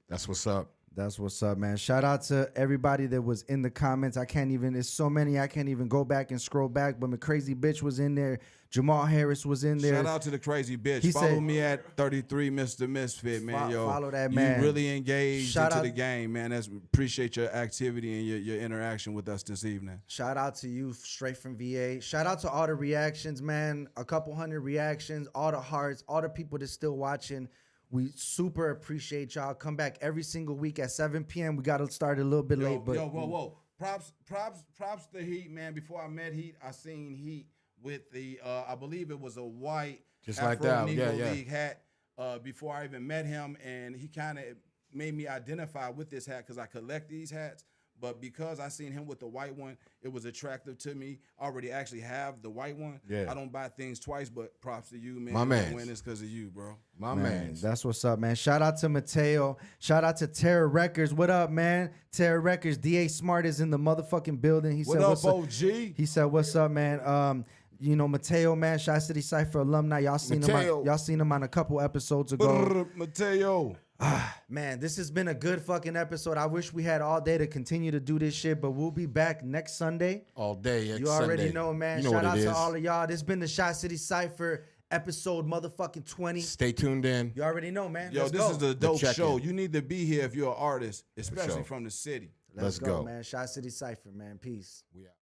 That's what's up. That's what's up, man. Shout out to everybody that was in the comments. It's so many, I can't even go back and scroll back. But my crazy bitch was in there. Jamal Harris was in there. Shout out to the crazy bitch. He Follow said- me at 33 Mr. Misfit, man. Yo, follow that man. You really engaged Shout into out- the game, man. Appreciate your activity and your interaction with us this evening. Shout out to you straight from VA. Shout out to all the reactions, man. A couple hundred reactions, all the hearts, all the people that's still watching. We super appreciate y'all. Come back every single week at 7 p.m. We got to start a little bit late, but Whoa. Props to Heat, man. Before I met Heat, I seen Heat with the I believe it was a white Just Afro like that. Negro Yeah. League hat. Before I even met him, and he kind of made me identify with this hat because I collect these hats. But because I seen him with the white one, it was attractive to me. I already actually have the white one. Yeah. I don't buy things twice, but props to you, man. My mans. I win this because of you, bro. My man, man. that's what's up, man. Shout out to Mateo. Shout out to Terror Records. What up, man? Terror Records. DA Smart is in the motherfucking building. He What said, up, "What's up?" OG? He said, "What's up, man?" You know, Mateo, man, Chi City Cypher alumni. Y'all seen Mateo. him. Y'all seen him on a couple episodes ago. Mateo. Man, this has been a good fucking episode. I wish we had all day to continue to do this shit, but we'll be back next Sunday. All day. You already know, man. You know Shout what out it to is. all of y'all. This been the Chi City Cypher episode motherfucking 20. Stay tuned in. You already know, man. Yo, Let's this go. is a dope check-in. show. You need to be here if you're an artist, especially sure. from the city. Let's go. go, man. Chi City Cypher, man. Peace. We out.